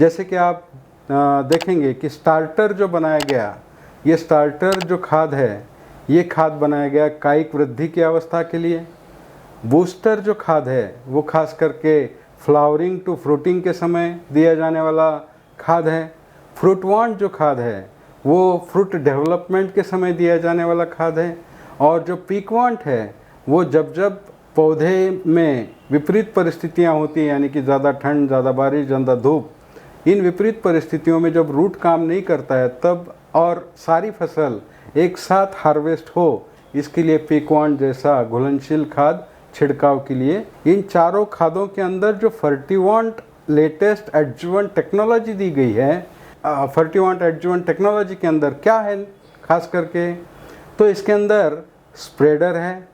जैसे कि आप देखेंगे कि स्टार्टर जो बनाया गया, ये स्टार्टर जो खाद है ये खाद बनाया गया कायिक वृद्धि की अवस्था के लिए। बूस्टर जो खाद है वो खास करके फ्लावरिंग टू फ्रूटिंग के समय दिया जाने वाला खाद है। फ्रूटवांट जो खाद है वो फ्रूट डेवलपमेंट के समय दिया जाने वाला खाद है। और जो पीकवांट है वो जब जब पौधे में विपरीत परिस्थितियां होती हैं, यानी कि ज़्यादा ठंड, ज़्यादा बारिश, ज़्यादा धूप, इन विपरीत परिस्थितियों में जब रूट काम नहीं करता है तब और सारी फसल एक साथ हार्वेस्ट हो, इसके लिए पीकवांट जैसा घुलनशील खाद छिड़काव के लिए इन चारों खादों के अंदर जो फर्टिवांट लेटेस्ट एडजुवेंट टेक्नोलॉजी दी गई है, फर्टिवांट एडजुवेंट टेक्नोलॉजी के अंदर क्या है खास करके, तो इसके अंदर स्प्रेडर है,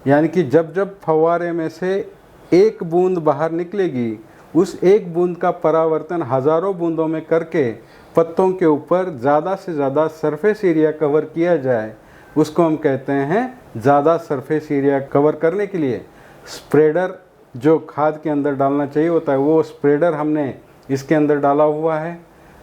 यानी कि जब जब फव्वारे में से एक बूंद बाहर निकलेगी उस एक बूंद का परावर्तन हज़ारों बूंदों में करके पत्तों के ऊपर ज़्यादा से ज़्यादा सरफेस एरिया कवर किया जाए, उसको हम कहते हैं ज़्यादा सरफेस एरिया कवर करने के लिए स्प्रेडर जो खाद के अंदर डालना चाहिए होता है, वो स्प्रेडर हमने इसके अंदर डाला हुआ है।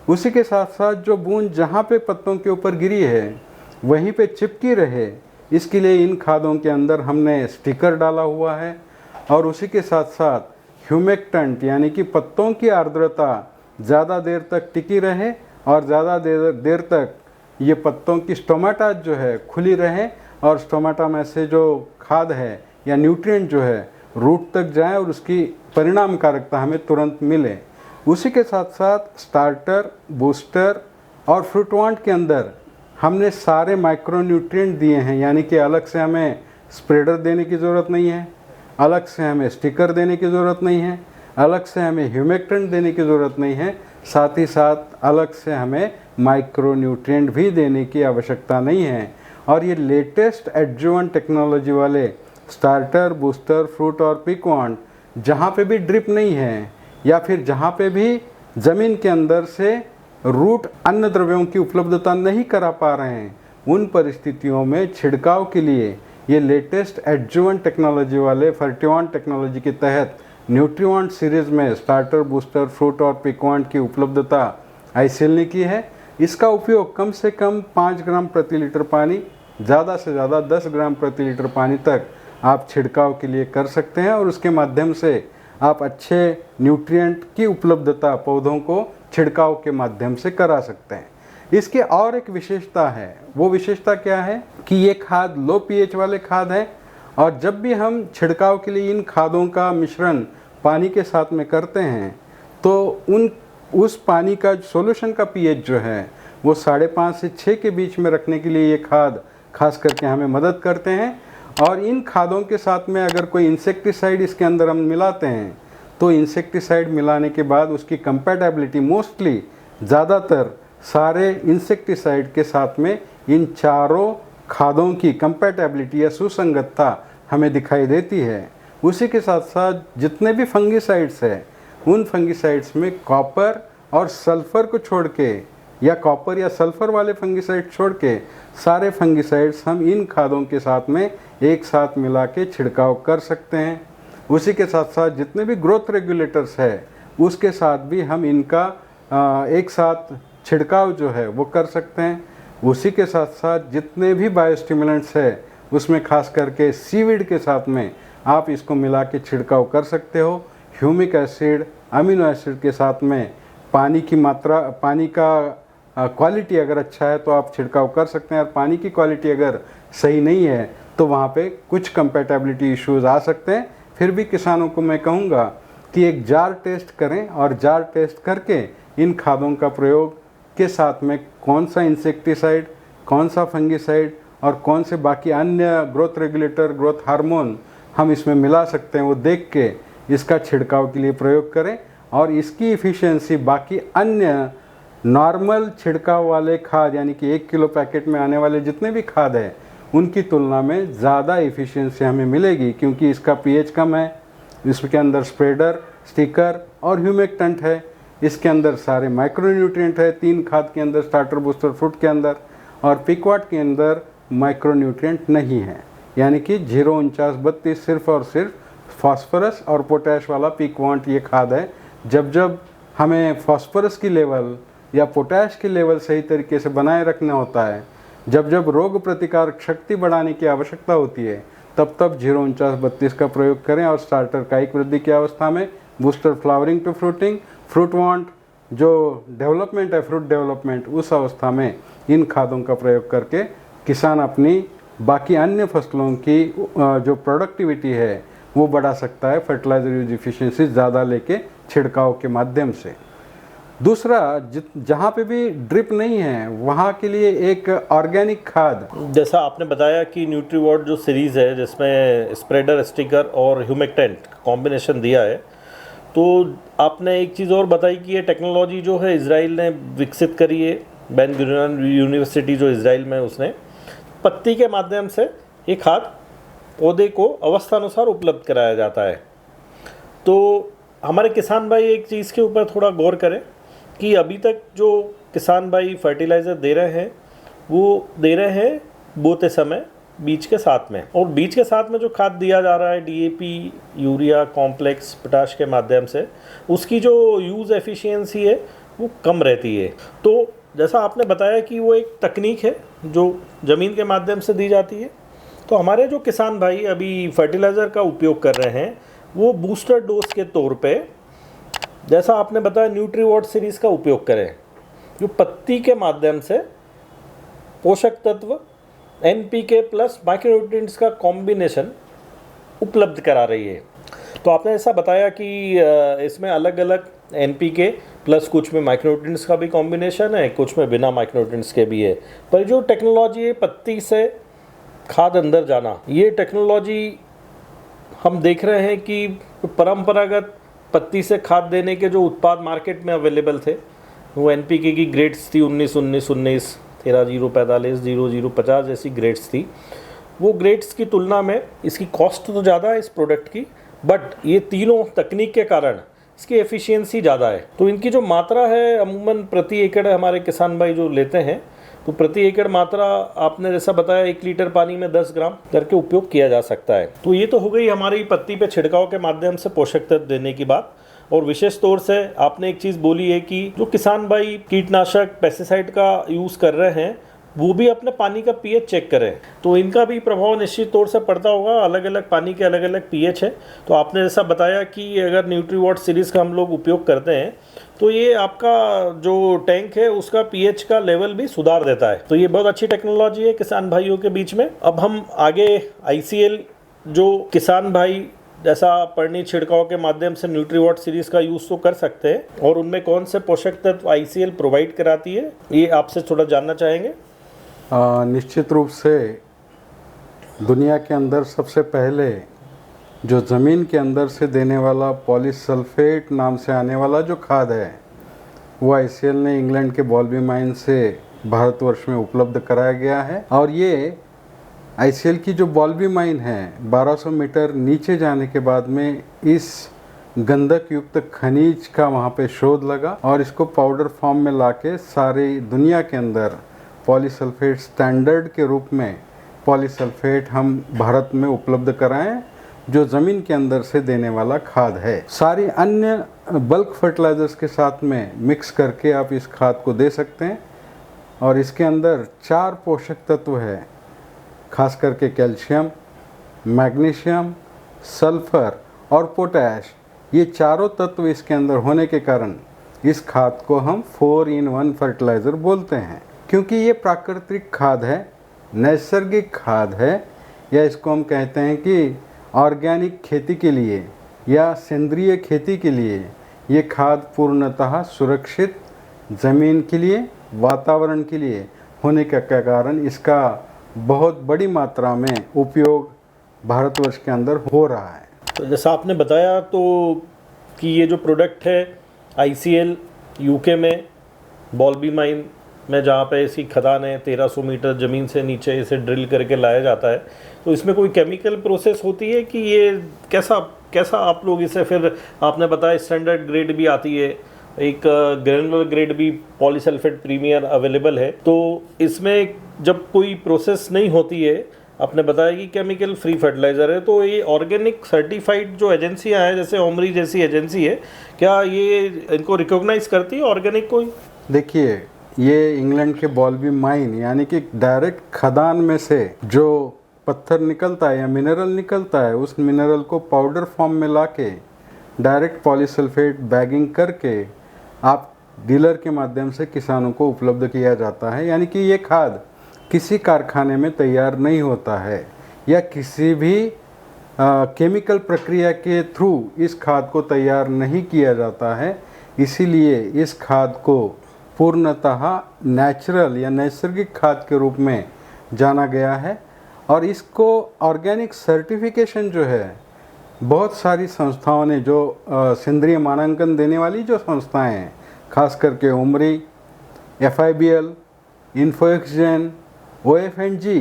उसी के साथ साथ जो बूंद जहाँ पे पत्तों के ऊपर गिरी है वहीं पे चिपकी रहे, इसके लिए इन खादों के अंदर हमने स्टिकर डाला हुआ है। और उसी के साथ साथ ह्यूमेक्टेंट, यानी कि पत्तों की आर्द्रता ज़्यादा देर तक टिकी रहे और ज़्यादा देर तक ये पत्तों की स्टोमाटा जो है खुली रहे और स्टोमाटा में से जो खाद है या न्यूट्रिएंट जो है रूट तक जाए और उसकी परिणामकारकता हमें तुरंत मिले। उसी के साथ साथ स्टार्टर, बूस्टर और फ्रूटवांट के अंदर हमने सारे माइक्रो न्यूट्रिएंट दिए हैं, यानी कि अलग से हमें स्प्रेडर देने की ज़रूरत नहीं है, अलग से हमें स्टिकर देने की ज़रूरत नहीं है, अलग से हमें ह्यूमेक्टेंट देने की ज़रूरत नहीं है, साथ ही साथ अलग से हमें माइक्रो न्यूट्रिएंट भी देने की आवश्यकता नहीं है। और ये लेटेस्ट एडजुवेंट टेक्नोलॉजी वाले स्टार्टर, बूस्टर, फ्रूट और पीकवांट जहाँ पे भी ड्रिप नहीं है या फिर जहाँ पे भी ज़मीन के अंदर से रूट अन्न द्रव्यों की उपलब्धता नहीं करा पा रहे हैं, उन परिस्थितियों में छिड़काव के लिए ये लेटेस्ट एडजुवेंट टेक्नोलॉजी वाले फर्टिवांट टेक्नोलॉजी के तहत न्यूट्रीवांट सीरीज़ में स्टार्टर, बूस्टर, फ्रूट और पीकवांट की उपलब्धता आईसीएल ने की है। इसका उपयोग कम से कम 5 ग्राम प्रति लीटर पानी, ज़्यादा से ज़्यादा 10 ग्राम प्रति लीटर पानी तक आप छिड़काव के लिए कर सकते हैं और उसके माध्यम से आप अच्छे न्यूट्रिएंट की उपलब्धता पौधों को छिड़काव के माध्यम से करा सकते हैं। इसके और एक विशेषता है, वो विशेषता क्या है कि ये खाद लो पीएच वाले खाद है और जब भी हम छिड़काव के लिए इन खादों का मिश्रण पानी के साथ में करते हैं तो उस पानी का सॉल्यूशन का पीएच जो है वो 5.5 से 6 के बीच में रखने के लिए ये खाद खास करके हमें मदद करते हैं। और इन खादों के साथ में अगर कोई इंसेक्टिसाइड इसके अंदर हम मिलाते हैं तो इंसेक्टिसाइड मिलाने के बाद उसकी कंपैटिबिलिटी मोस्टली ज़्यादातर सारे इंसेक्टिसाइड के साथ में इन चारों खादों की कंपैटिबिलिटी या सुसंगतता हमें दिखाई देती है। उसी के साथ साथ जितने भी फंगिसाइड्स हैं उन फंगिसाइड्स में कॉपर और सल्फ़र को छोड़ के या कॉपर या सल्फ़र वाले फंगिसाइड छोड़ के सारे फंगिसाइड्स हम इन खादों के साथ में एक साथ मिला के छिड़काव कर सकते हैं। उसी के साथ साथ जितने भी ग्रोथ रेगुलेटर्स है उसके साथ भी हम इनका एक साथ छिड़काव जो है वो कर सकते हैं। उसी के साथ साथ जितने भी बायोस्टिमुलेंट्स है उसमें खास करके सीवीड के साथ में आप इसको मिला के छिड़काव कर सकते हो। ह्यूमिक एसिड, अमीनो एसिड के साथ में पानी की मात्रा, पानी का क्वालिटी अगर अच्छा है तो आप छिड़काव कर सकते हैं और पानी की क्वालिटी अगर सही नहीं है तो वहाँ पे कुछ कंपैटिबिलिटी इश्यूज आ सकते हैं। फिर भी किसानों को मैं कहूँगा कि एक जार टेस्ट करें और जार टेस्ट करके इन खादों का प्रयोग के साथ में कौन सा इंसेक्टिसाइड, कौन सा फंगिसाइड और कौन से बाकी अन्य ग्रोथ रेगुलेटर, ग्रोथ हार्मोन हम इसमें मिला सकते हैं वो देख के इसका छिड़काव के लिए प्रयोग करें। और इसकी इफ़िशियंसी बाकी अन्य नॉर्मल छिड़काव वाले खाद यानी कि 1 किलो पैकेट में आने वाले जितने भी खाद है उनकी तुलना में ज़्यादा इफ़िशियंसी हमें मिलेगी, क्योंकि इसका पीएच कम है, इसके अंदर स्प्रेडर, स्टिकर और ह्यूमेक्टेंट है, इसके अंदर सारे माइक्रो न्यूट्रिएंट है 3 खाद के अंदर, स्टार्टर, बूस्टर, फ्रूट के अंदर, और पीकवांट के अंदर माइक्रोन्यूट्रिएंट नहीं है, यानी कि 04932 सिर्फ और सिर्फ फास्फोरस और पोटैश वाला पीक्वांट ये खाद है। जब जब हमें फास्फोरस की लेवल या पोटैश की लेवल सही तरीके से बनाए रखना होता है, जब जब रोग प्रतिकारक शक्ति बढ़ाने की आवश्यकता होती है, तब तब 04932 का प्रयोग करें। और स्टार्टर कायिक वृद्धि की अवस्था में, booster flowering to fruiting, fruit want जो डेवलपमेंट है, फ्रूट डेवलपमेंट, उस अवस्था में इन खादों का प्रयोग करके किसान अपनी बाकी अन्य फसलों की जो प्रोडक्टिविटी है वो बढ़ा सकता है, फर्टिलाइजर यूज इफिशिएंसी ज़्यादा लेके छिड़काव के माध्यम से। दूसरा, जहाँ पे भी ड्रिप नहीं है वहाँ के लिए एक ऑर्गेनिक खाद, जैसा आपने बताया कि न्यूट्रीवॉर्ड जो सीरीज़ है जिसमें स्प्रेडर स्टिकर और ह्यूमेक्टेंट कॉम्बिनेशन दिया है, तो आपने एक चीज़ और बताई कि ये टेक्नोलॉजी जो है इजराइल ने विकसित करी है, बेन गुरियन यूनिवर्सिटी जो इजराइल में, उसने पत्ती के माध्यम से ये खाद पौधे को अवस्थानुसार उपलब्ध कराया जाता है। तो हमारे किसान भाई एक चीज़ के ऊपर थोड़ा गौर करें कि अभी तक जो किसान भाई फर्टिलाइज़र दे रहे हैं वो दे रहे हैं बोते समय बीज के साथ में, और बीज के साथ में जो खाद दिया जा रहा है डीएपी, यूरिया, कॉम्प्लेक्स, पोटाश के माध्यम से, उसकी जो यूज़ एफिशिएंसी है वो कम रहती है। तो जैसा आपने बताया कि वो एक तकनीक है जो ज़मीन के माध्यम से दी जाती है। तो हमारे जो किसान भाई अभी फर्टिलाइज़र का उपयोग कर रहे हैं वो बूस्टर डोज के तौर पे, जैसा आपने बताया, न्यूट्रीवॉर्ड सीरीज़ का उपयोग करें, जो पत्ती के माध्यम से पोषक तत्व एनपीके प्लस माइक्रोन्यूट्रिएंट्स का कॉम्बिनेशन उपलब्ध करा रही है। तो आपने ऐसा बताया कि इसमें अलग अलग एनपीके प्लस कुछ में माइक्रोन्यूट्रिएंट्स का भी कॉम्बिनेशन है, कुछ में बिना माइक्रोन्यूट्रिएंट्स के भी है। पर जो टेक्नोलॉजी है पत्ती से खाद अंदर जाना, ये टेक्नोलॉजी हम देख रहे हैं कि परंपरागत पत्ती से खाद देने के जो उत्पाद मार्केट में अवेलेबल थे, वो एनपीके की ग्रेड्स थी 19-19-19, 13-0-45, 00-50 जैसी ग्रेड्स थी। वो ग्रेड्स की तुलना में इसकी कॉस्ट तो ज़्यादा है इस प्रोडक्ट की, बट ये तीनों तकनीक के कारण इसकी एफिशिएंसी ज़्यादा है। तो इनकी जो मात्रा है अमूमन प्रति एकड़ हमारे किसान भाई जो लेते हैं, तो प्रति एकड़ मात्रा आपने जैसा बताया 1 लीटर पानी में 10 ग्राम करके उपयोग किया जा सकता है। तो ये तो हो गई हमारी पत्ती पे छिड़काव के माध्यम से पोषक तत्व देने की बात। और विशेष तौर से आपने एक चीज़ बोली है कि जो किसान भाई कीटनाशक, पेस्टिसाइड का यूज़ कर रहे हैं, वो भी अपने पानी का पीएच चेक करें, तो इनका भी प्रभाव निश्चित तौर से पड़ता होगा। अलग अलग पानी के अलग अलग पीएच है। तो आपने जैसा बताया कि अगर न्यूट्रीवॉर्ड सीरीज़ का हम लोग उपयोग करते हैं तो ये आपका जो टैंक है उसका पीएच का लेवल भी सुधार देता है। तो ये बहुत अच्छी टेक्नोलॉजी है किसान भाइयों के बीच में। अब हम आगे आईसीएल, जो किसान भाई जैसा पड़नी छिड़काव के माध्यम से न्यूट्रीवॉर्ड सीरीज़ का यूज़ तो कर सकते हैं, और उनमें कौन से पोषक तत्व आईसीएल प्रोवाइड कराती है, ये आपसे थोड़ा जानना चाहेंगे। निश्चित रूप से दुनिया के अंदर सबसे पहले जो ज़मीन के अंदर से देने वाला पॉलीसल्फेट नाम से आने वाला जो खाद है, वो आईसीएल ने इंग्लैंड के बॉल्बी माइन से भारतवर्ष में उपलब्ध कराया गया है। और ये आईसीएल की जो बॉल्बी माइन है, 1200 मीटर नीचे जाने के बाद में इस गंधक युक्त खनिज का वहाँ पे शोध लगा, और इसको पाउडर फॉर्म में लाके सारी दुनिया के अंदर पॉलीसल्फेट स्टैंडर्ड के रूप में पॉलीसल्फेट हम भारत में उपलब्ध कराएं, जो ज़मीन के अंदर से देने वाला खाद है। सारी अन्य बल्क फर्टिलाइजर्स के साथ में मिक्स करके आप इस खाद को दे सकते हैं। और इसके अंदर 4 पोषक तत्व है, खास करके कैल्शियम, मैग्नीशियम, सल्फर और पोटैश। ये चारों तत्व इसके अंदर होने के कारण इस खाद को हम 4-in-1 फर्टिलाइज़र बोलते हैं, क्योंकि ये प्राकृतिक खाद है, नैसर्गिक खाद है, या इसको हम कहते हैं कि ऑर्गेनिक खेती के लिए या सेंद्रीय खेती के लिए ये खाद पूर्णतः सुरक्षित, ज़मीन के लिए, वातावरण के लिए होने के कारण इसका बहुत बड़ी मात्रा में उपयोग भारतवर्ष के अंदर हो रहा है। तो जैसा आपने बताया तो कि ये जो प्रोडक्ट है आईसीएल यूके में बॉल्बी माइन में, जहाँ पे इसकी खदान है 1300 मीटर ज़मीन से नीचे इसे ड्रिल करके लाया जाता है, तो इसमें कोई केमिकल प्रोसेस होती है कि ये कैसा आप लोग इसे, फिर आपने बताया स्टैंडर्ड ग्रेड भी आती है, एक ग्रेनुलर ग्रेड भी पॉलीसल्फेट प्रीमियर अवेलेबल है। तो इसमें जब कोई प्रोसेस नहीं होती है, आपने बताया कि केमिकल फ्री फर्टिलाइज़र है, तो ये ऑर्गेनिक सर्टिफाइड जो एजेंसियां हैं जैसे ओमरी जैसी एजेंसी है, क्या ये इनको रिकॉग्नाइज करती है ऑर्गेनिक को? देखिए, ये इंग्लैंड के बॉल्बी माइन यानी कि डायरेक्ट खदान में से जो पत्थर निकलता है या मिनरल निकलता है, उस मिनरल को पाउडर फॉर्म में लाके डायरेक्ट पॉलीसल्फेट बैगिंग करके आप डीलर के माध्यम से किसानों को उपलब्ध किया जाता है। यानी कि ये खाद किसी कारखाने में तैयार नहीं होता है या किसी भी केमिकल प्रक्रिया के थ्रू इस खाद को तैयार नहीं किया जाता है। इसीलिए इस खाद को पूर्णतः नेचुरल या नैसर्गिक खाद के रूप में जाना गया है। और इसको ऑर्गेनिक सर्टिफिकेशन जो है, बहुत सारी संस्थाओं ने, जो केंद्रीय मानांकन देने वाली जो संस्थाएं हैं, खास करके ओमरी, FIBL, इन्फोएक्सजेन, OF&G,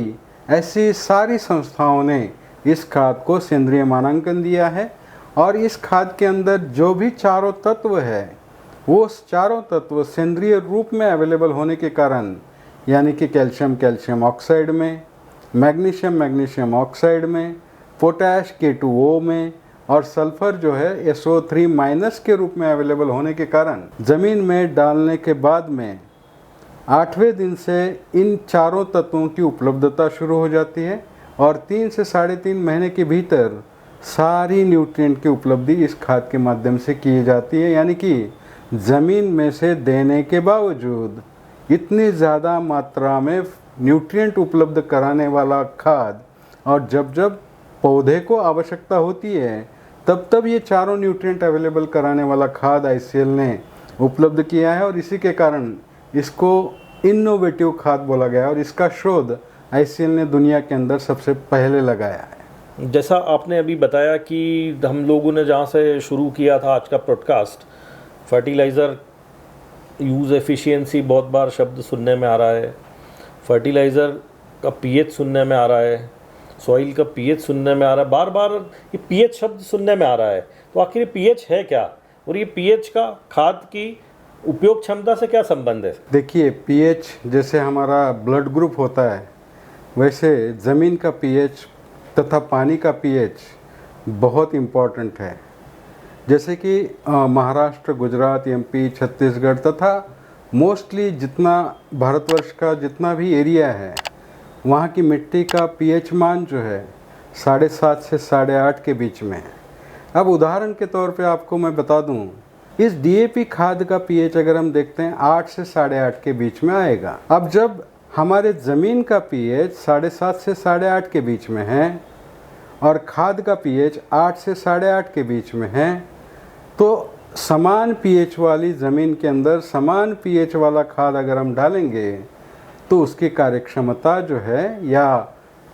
ऐसी सारी संस्थाओं ने इस खाद को केंद्रीय मानांकन दिया है। और इस खाद के अंदर जो भी चारों तत्व है, वो चारों तत्व केंद्रीय रूप में अवेलेबल होने के कारण, यानी कि कैल्शियम ऑक्साइड में, मैग्नीशियम ऑक्साइड में, पोटैश K2O में और सल्फर जो है SO3- के रूप में अवेलेबल होने के कारण ज़मीन में डालने के बाद में 8वें दिन से इन चारों तत्वों की उपलब्धता शुरू हो जाती है और 3 से 3.5 महीने के भीतर सारी न्यूट्रिएंट की उपलब्धि इस खाद के माध्यम से की जाती है। यानी कि ज़मीन में से देने के बावजूद इतनी ज़्यादा मात्रा में न्यूट्रिएंट उपलब्ध कराने वाला खाद, और जब जब पौधे को आवश्यकता होती है तब तब ये चारों न्यूट्रिएंट अवेलेबल कराने वाला खाद ICL ने उपलब्ध किया है। और इसी के कारण इसको इनोवेटिव खाद बोला गया है और इसका शोध ICL ने दुनिया के अंदर सबसे पहले लगाया है। जैसा आपने अभी बताया कि हम लोगों ने जहाँ से शुरू किया था आज का पॉडकास्ट, फर्टिलाइज़र यूज़ एफिशिएंसी बहुत बार शब्द सुनने में आ रहा है, फर्टिलाइज़र का pH सुनने में आ रहा है, सॉइल का pH सुनने में आ रहा है, बार बार ये pH शब्द सुनने में आ रहा है। तो आखिर ये pH है क्या, और ये pH का खाद की उपयोग क्षमता से क्या संबंध है? देखिए, pH जैसे हमारा ब्लड ग्रुप होता है, वैसे ज़मीन का pH तथा पानी का pH बहुत इम्पॉर्टेंट है। जैसे कि महाराष्ट्र, गुजरात, MP, छत्तीसगढ़ तथा मोस्टली जितना भारतवर्ष का जितना भी एरिया है, वहाँ की मिट्टी का pH मान जो है 7.5 से 8.5 के बीच में है। अब उदाहरण के तौर पे आपको मैं बता दूं, इस DAP खाद का pH अगर हम देखते हैं 8 से 8.5 के बीच में आएगा। अब जब हमारे ज़मीन का pH 7.5 से 8.5 के बीच में है और खाद का pH 8 से 8.5 के बीच में है, तो समान pH वाली ज़मीन के अंदर समान pH वाला खाद अगर हम डालेंगे तो उसकी कार्यक्षमता जो है या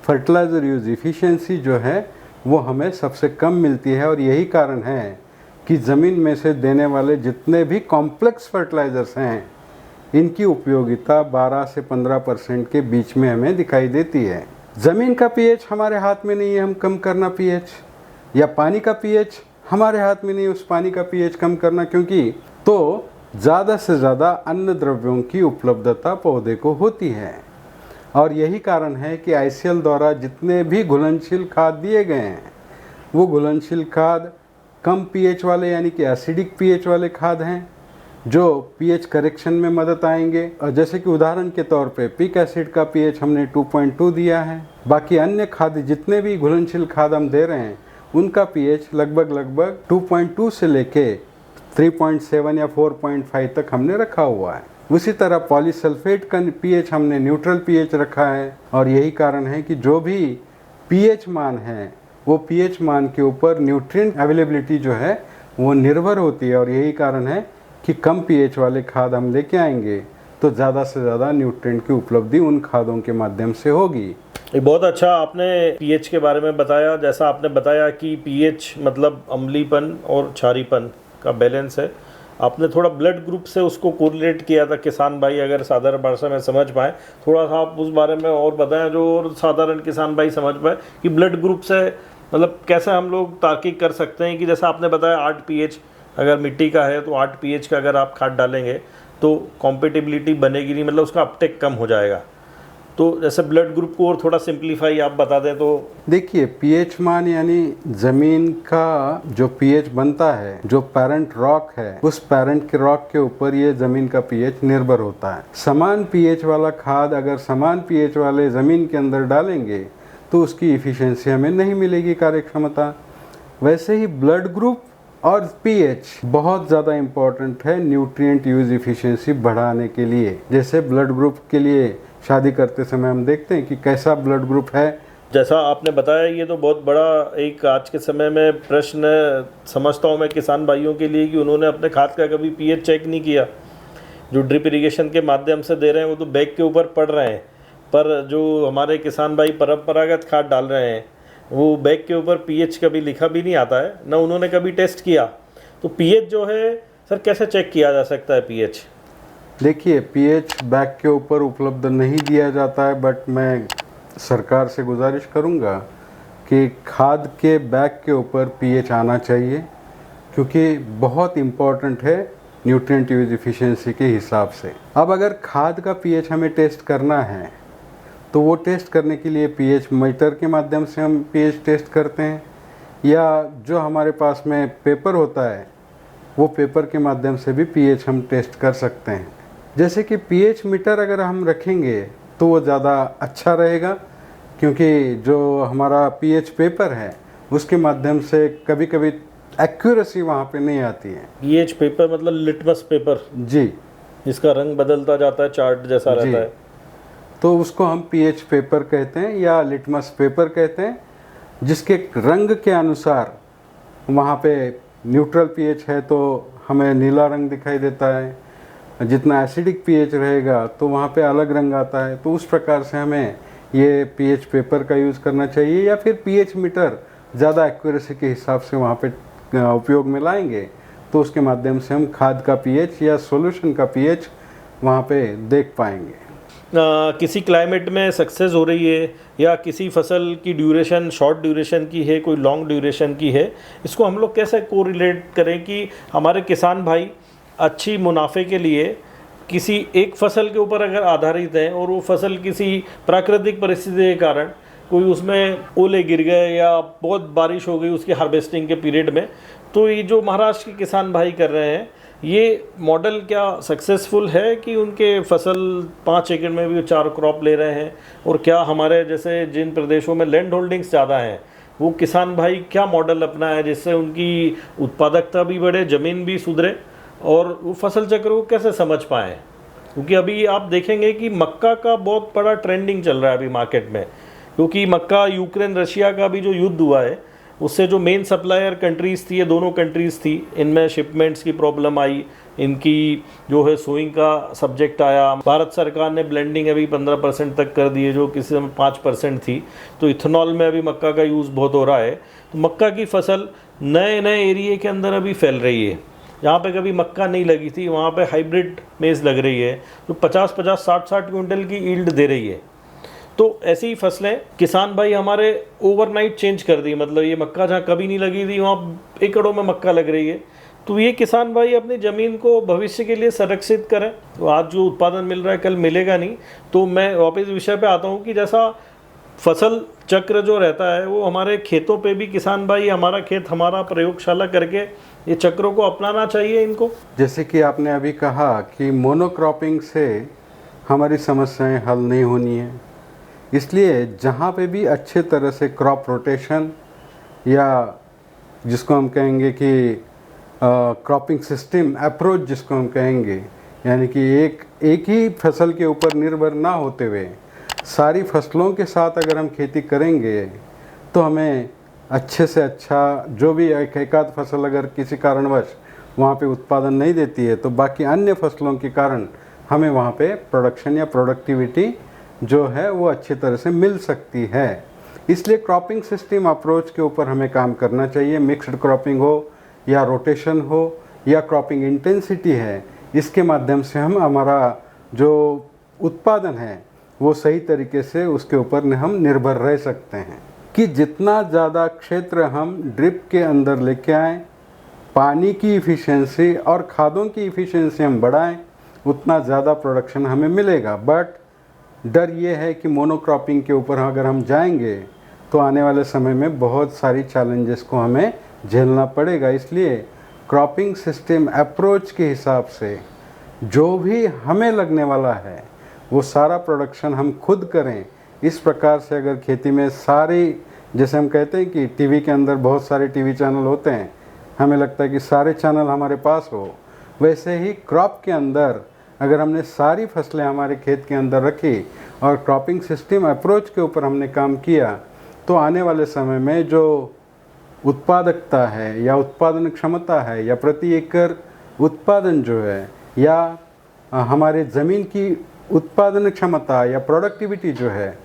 फर्टिलाइज़र यूज़ इफ़िशियंसी जो है वो हमें सबसे कम मिलती है। और यही कारण है कि ज़मीन में से देने वाले जितने भी कॉम्प्लेक्स फर्टिलाइज़र्स हैं, इनकी उपयोगिता 12 से 15% के बीच में हमें दिखाई देती है। ज़मीन का pH हमारे हाथ में नहीं है हम कम करना pH, या पानी का pH हमारे हाथ में नहीं उस पानी का pH कम करना, क्योंकि तो ज़्यादा से ज़्यादा अन्न द्रव्यों की उपलब्धता पौधे को होती है। और यही कारण है कि ICL द्वारा जितने भी घुलनशील खाद दिए गए हैं, वो घुलनशील खाद कम pH वाले यानी कि एसिडिक pH वाले खाद हैं, जो pH करेक्शन में मदद आएंगे। और जैसे कि उदाहरण के तौर पे पिक एसिड का pH हमने 2.2 दिया है, बाकी अन्य खाद जितने भी घुलनशील खाद हम दे रहे हैं उनका pH लगभग 2.2 से लेके 3.7 या 4.5 तक हमने रखा हुआ है। उसी तरह पॉलीसल्फेट का pH हमने न्यूट्रल pH रखा है। और यही कारण है कि जो भी pH मान है वो pH मान के ऊपर न्यूट्रिएंट अवेलेबिलिटी जो है वो निर्भर होती है। और यही कारण है कि कम pH वाले खाद हम लेके आएंगे तो ज़्यादा से ज़्यादा न्यूट्रिएंट की उपलब्धि उन खादों के माध्यम से होगी। ये बहुत अच्छा आपने pH के बारे में बताया। जैसा आपने बताया कि pH मतलब अम्लीपन और क्षारीपन का बैलेंस है, आपने थोड़ा ब्लड ग्रुप से उसको कोरिलेट किया था। किसान भाई अगर साधारण भाषा में समझ पाए, थोड़ा सा आप उस बारे में और बताएं जो और साधारण किसान भाई समझ पाए कि ब्लड ग्रुप से मतलब कैसे हम लोग तार्किक कर सकते हैं कि जैसा आपने बताया 8 pH अगर मिट्टी का है तो 8 pH का अगर आप खाद डालेंगे तो कॉम्पेटिबिलिटी बनेगी नहीं, मतलब उसका अपटेक कम हो जाएगा। तो जैसे ब्लड ग्रुप को और थोड़ा सिंप्लीफाई आप बता दें तो। देखिए, पीएच मान यानी जमीन का जो पीएच बनता है, जो पेरेंट रॉक है, उस पेरेंट के रॉक के ऊपर ये जमीन का पीएच निर्भर होता है। समान पीएच वाला खाद अगर समान पीएच वाले जमीन के अंदर डालेंगे तो उसकी इफिशियंसी हमें नहीं मिलेगी, कार्यक्षमता। वैसे ही ब्लड ग्रुप और पीएच बहुत ज़्यादा इम्पोर्टेंट है न्यूट्रिएंट यूज इफिशियंसी बढ़ाने के लिए। जैसे ब्लड ग्रुप के लिए शादी करते समय हम देखते हैं कि कैसा ब्लड ग्रुप है। जैसा आपने बताया, ये तो बहुत बड़ा एक आज के समय में प्रश्न समझता हूँ मैं किसान भाइयों के लिए कि उन्होंने अपने खाद का कभी पीएच चेक नहीं किया। जो ड्रिप इरिगेशन के माध्यम से दे रहे हैं वो तो बैग के ऊपर पड़ रहे हैं, पर जो हमारे किसान भाई परंपरागत खाद डाल रहे हैं वो बैग के ऊपर पीएच कभी लिखा भी नहीं आता है, ना उन्होंने कभी टेस्ट किया। तो पीएच जो है सर कैसे चेक किया जा सकता है पीएच? देखिए, पीएच बैग के ऊपर उपलब्ध नहीं दिया जाता है, बट मैं सरकार से गुजारिश करूंगा कि खाद के बैग के ऊपर पीएच आना चाहिए, क्योंकि बहुत इम्पोर्टेंट है न्यूट्रिएंट यूज इफिशियंसी के हिसाब से। अब अगर खाद का पीएच हमें टेस्ट करना है तो वो टेस्ट करने के लिए पीएच मीटर के माध्यम से हम पीएच टेस्ट करते हैं, या जो हमारे पास में पेपर होता है वो पेपर के माध्यम से भी पीएच हम टेस्ट कर सकते हैं। जैसे कि पीएच मीटर अगर हम रखेंगे तो वो ज़्यादा अच्छा रहेगा, क्योंकि जो हमारा पीएच पेपर है उसके माध्यम से कभी कभी एक्यूरेसी वहाँ पे नहीं आती है। पीएच पेपर मतलब लिटमस पेपर जी, जिसका रंग बदलता जाता है, चार्ट जैसा रहता है, तो उसको हम पीएच पेपर कहते हैं या लिटमस पेपर कहते हैं, जिसके रंग के अनुसार वहाँ पे न्यूट्रल पीएच है तो हमें नीला रंग दिखाई देता है, जितना एसिडिक पीएच रहेगा तो वहाँ पे अलग रंग आता है। तो उस प्रकार से हमें ये पीएच पेपर का यूज़ करना चाहिए, या फिर पीएच मीटर ज़्यादा एक्यूरेसी के हिसाब से वहाँ पे उपयोग में लाएंगे तो उसके माध्यम से हम खाद का पीएच या सॉल्यूशन का पीएच वहाँ पे देख पाएंगे। किसी क्लाइमेट में सक्सेस हो रही है या किसी फसल की ड्यूरेशन शॉर्ट ड्यूरेशन की है, कोई लॉन्ग ड्यूरेशन की है, इसको हम लोग कैसे कोरिलेट करें कि हमारे किसान भाई अच्छी मुनाफे के लिए किसी एक फसल के ऊपर अगर आधारित हैं और वो फसल किसी प्राकृतिक परिस्थिति के कारण कोई उसमें ओले गिर गए या बहुत बारिश हो गई उसकी हार्वेस्टिंग के पीरियड में, तो ये जो महाराष्ट्र के किसान भाई कर रहे हैं ये मॉडल क्या सक्सेसफुल है कि उनके फसल 5 एकड़ में भी 4 क्रॉप ले रहे हैं? और क्या हमारे जैसे जिन प्रदेशों में लैंड होल्डिंग्स ज़्यादा हैं वो किसान भाई क्या मॉडल अपनाए जिससे उनकी उत्पादकता भी बढ़े, ज़मीन भी सुधरे और वो फसल चक्र को कैसे समझ पाएँ? क्योंकि अभी आप देखेंगे कि मक्का का बहुत बड़ा ट्रेंडिंग चल रहा है अभी मार्केट में, क्योंकि मक्का यूक्रेन रशिया का भी जो युद्ध हुआ है उससे जो मेन सप्लायर कंट्रीज़ थी, ये दोनों कंट्रीज़ थी, इनमें शिपमेंट्स की प्रॉब्लम आई, इनकी जो है सोइंग का सब्जेक्ट आया। भारत सरकार ने ब्लेंडिंग अभी 15% तक कर दी है, जो किसी समय 5% थी। तो इथेनॉल में अभी मक्का का यूज़ बहुत हो रहा है। तो मक्का की फसल नए नए एरिए के अंदर अभी फैल रही है। जहाँ पे कभी मक्का नहीं लगी थी वहाँ पे हाइब्रिड मेज़ लग रही है जो 50-50, 60-60 क्विंटल की ईल्ड दे रही है। तो ऐसी ही फसलें किसान भाई हमारे ओवरनाइट चेंज कर दी, मतलब ये मक्का जहाँ कभी नहीं लगी थी वहाँ एकड़ों में मक्का लग रही है। तो ये किसान भाई अपनी ज़मीन को भविष्य के लिए संरक्षित करें। तो आज जो उत्पादन मिल रहा है कल मिलेगा नहीं। तो मैं वापस विषय पे आता हूँ कि जैसा फसल चक्र जो रहता है वो हमारे खेतों पे भी किसान भाई हमारा खेत हमारा प्रयोगशाला करके ये चक्रों को अपनाना चाहिए इनको। जैसे कि आपने अभी कहा कि मोनोक्रॉपिंग से हमारी समस्याएं हल नहीं होनी है, इसलिए जहाँ पे भी अच्छे तरह से क्रॉप रोटेशन या जिसको हम कहेंगे कि क्रॉपिंग सिस्टम अप्रोच जिसको हम कहेंगे, यानी कि एक ही फसल के ऊपर निर्भर ना होते हुए सारी फसलों के साथ अगर हम खेती करेंगे तो हमें अच्छे से अच्छा जो भी एक आध फसल अगर किसी कारणवश वहाँ पे उत्पादन नहीं देती है तो बाकी अन्य फसलों के कारण हमें वहाँ पे प्रोडक्शन या प्रोडक्टिविटी जो है वो अच्छी तरह से मिल सकती है। इसलिए क्रॉपिंग सिस्टम अप्रोच के ऊपर हमें काम करना चाहिए। मिक्स्ड क्रॉपिंग हो या रोटेशन हो या क्रॉपिंग इंटेंसिटी है, इसके माध्यम से हम हमारा जो उत्पादन है वो सही तरीके से उसके ऊपर हम निर्भर रह सकते हैं। कि जितना ज़्यादा क्षेत्र हम ड्रिप के अंदर लेके आएँ पानी की इफ़िशेंसी और खादों की इफ़िशेंसी हम बढ़ाएं, उतना ज़्यादा प्रोडक्शन हमें मिलेगा। बट डर ये है कि मोनोक्रॉपिंग के ऊपर अगर हम जाएंगे तो आने वाले समय में बहुत सारी चैलेंजेस को हमें झेलना पड़ेगा। इसलिए क्रॉपिंग सिस्टम अप्रोच के हिसाब से जो भी हमें लगने वाला है वो सारा प्रोडक्शन हम खुद करें। इस प्रकार से अगर खेती में सारी, जैसे हम कहते हैं कि टीवी के अंदर बहुत सारे टीवी चैनल होते हैं, हमें लगता है कि सारे चैनल हमारे पास हो, वैसे ही क्रॉप के अंदर अगर हमने सारी फसलें हमारे खेत के अंदर रखी और क्रॉपिंग सिस्टम अप्रोच के ऊपर हमने काम किया तो आने वाले समय में जो उत्पादकता है या उत्पादन क्षमता है या प्रति एकड़ उत्पादन जो है या हमारे ज़मीन की उत्पादन क्षमता या प्रोडक्टिविटी जो है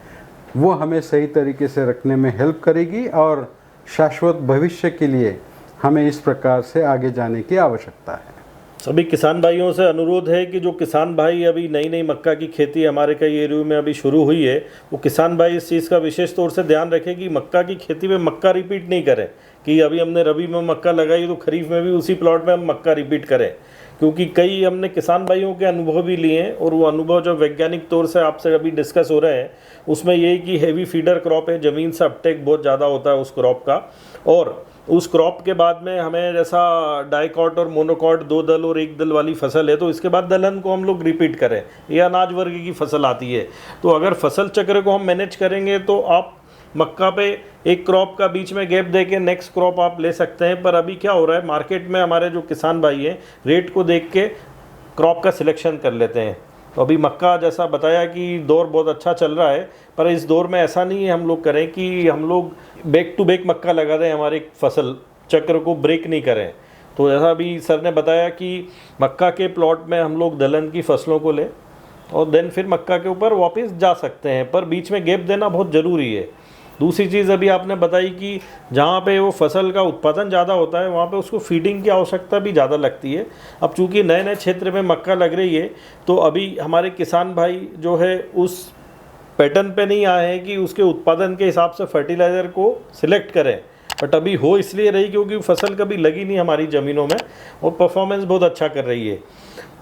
वो हमें सही तरीके से रखने में हेल्प करेगी और शाश्वत भविष्य के लिए हमें इस प्रकार से आगे जाने की आवश्यकता है। सभी किसान भाइयों से अनुरोध है कि जो किसान भाई अभी नई नई मक्का की खेती हमारे कई एरियो में अभी शुरू हुई है, वो किसान भाई इस चीज़ का विशेष तौर से ध्यान रखें कि मक्का की खेती में मक्का रिपीट नहीं करें कि अभी हमने रबी में मक्का लगाई तो खरीफ में भी उसी प्लॉट में हम मक्का रिपीट करें, क्योंकि कई हमने किसान भाइयों के अनुभव भी लिए हैं और वो अनुभव जो वैज्ञानिक तौर से आपसे अभी डिस्कस हो रहे हैं उसमें ये कि हैवी फीडर क्रॉप है, ज़मीन से अपटेक बहुत ज़्यादा होता है उस क्रॉप का, और उस क्रॉप के बाद में हमें जैसा डाइकॉट और मोनोकॉट 2 दल और 1 दल वाली फसल है तो इसके बाद दलहन को हम लोग रिपीट करें। ये अनाज वर्ग की फसल आती है, तो अगर फसल चक्र को हम मैनेज करेंगे तो आप मक्का पे एक क्रॉप का बीच में गैप दे के नेक्स्ट क्रॉप आप ले सकते हैं। पर अभी क्या हो रहा है, मार्केट में हमारे जो किसान भाई हैं रेट को देख के क्रॉप का सिलेक्शन कर लेते हैं। तो अभी मक्का जैसा बताया कि दौर बहुत अच्छा चल रहा है, पर इस दौर में ऐसा नहीं है हम लोग करें कि हम लोग बैक टू बैक मक्का लगा दें, हमारे फसल चक्र को ब्रेक नहीं करें। तो जैसा अभी सर ने बताया कि मक्का के प्लॉट में हम लोग दलहन की फसलों को लें और देन फिर मक्का के ऊपर वापस जा सकते हैं, पर बीच में गैप देना बहुत ज़रूरी है। दूसरी चीज़ अभी आपने बताई कि जहाँ पे वो फसल का उत्पादन ज़्यादा होता है वहाँ पे उसको फीडिंग की आवश्यकता भी ज़्यादा लगती है। अब चूँकि नए नए क्षेत्र में मक्का लग रही है तो अभी हमारे किसान भाई जो है उस पैटर्न पे नहीं आए हैं कि उसके उत्पादन के हिसाब से फर्टिलाइज़र को सिलेक्ट करें, बट अभी हो इसलिए रही क्योंकि फसल कभी लगी नहीं हमारी ज़मीनों में और परफॉर्मेंस बहुत अच्छा कर रही है।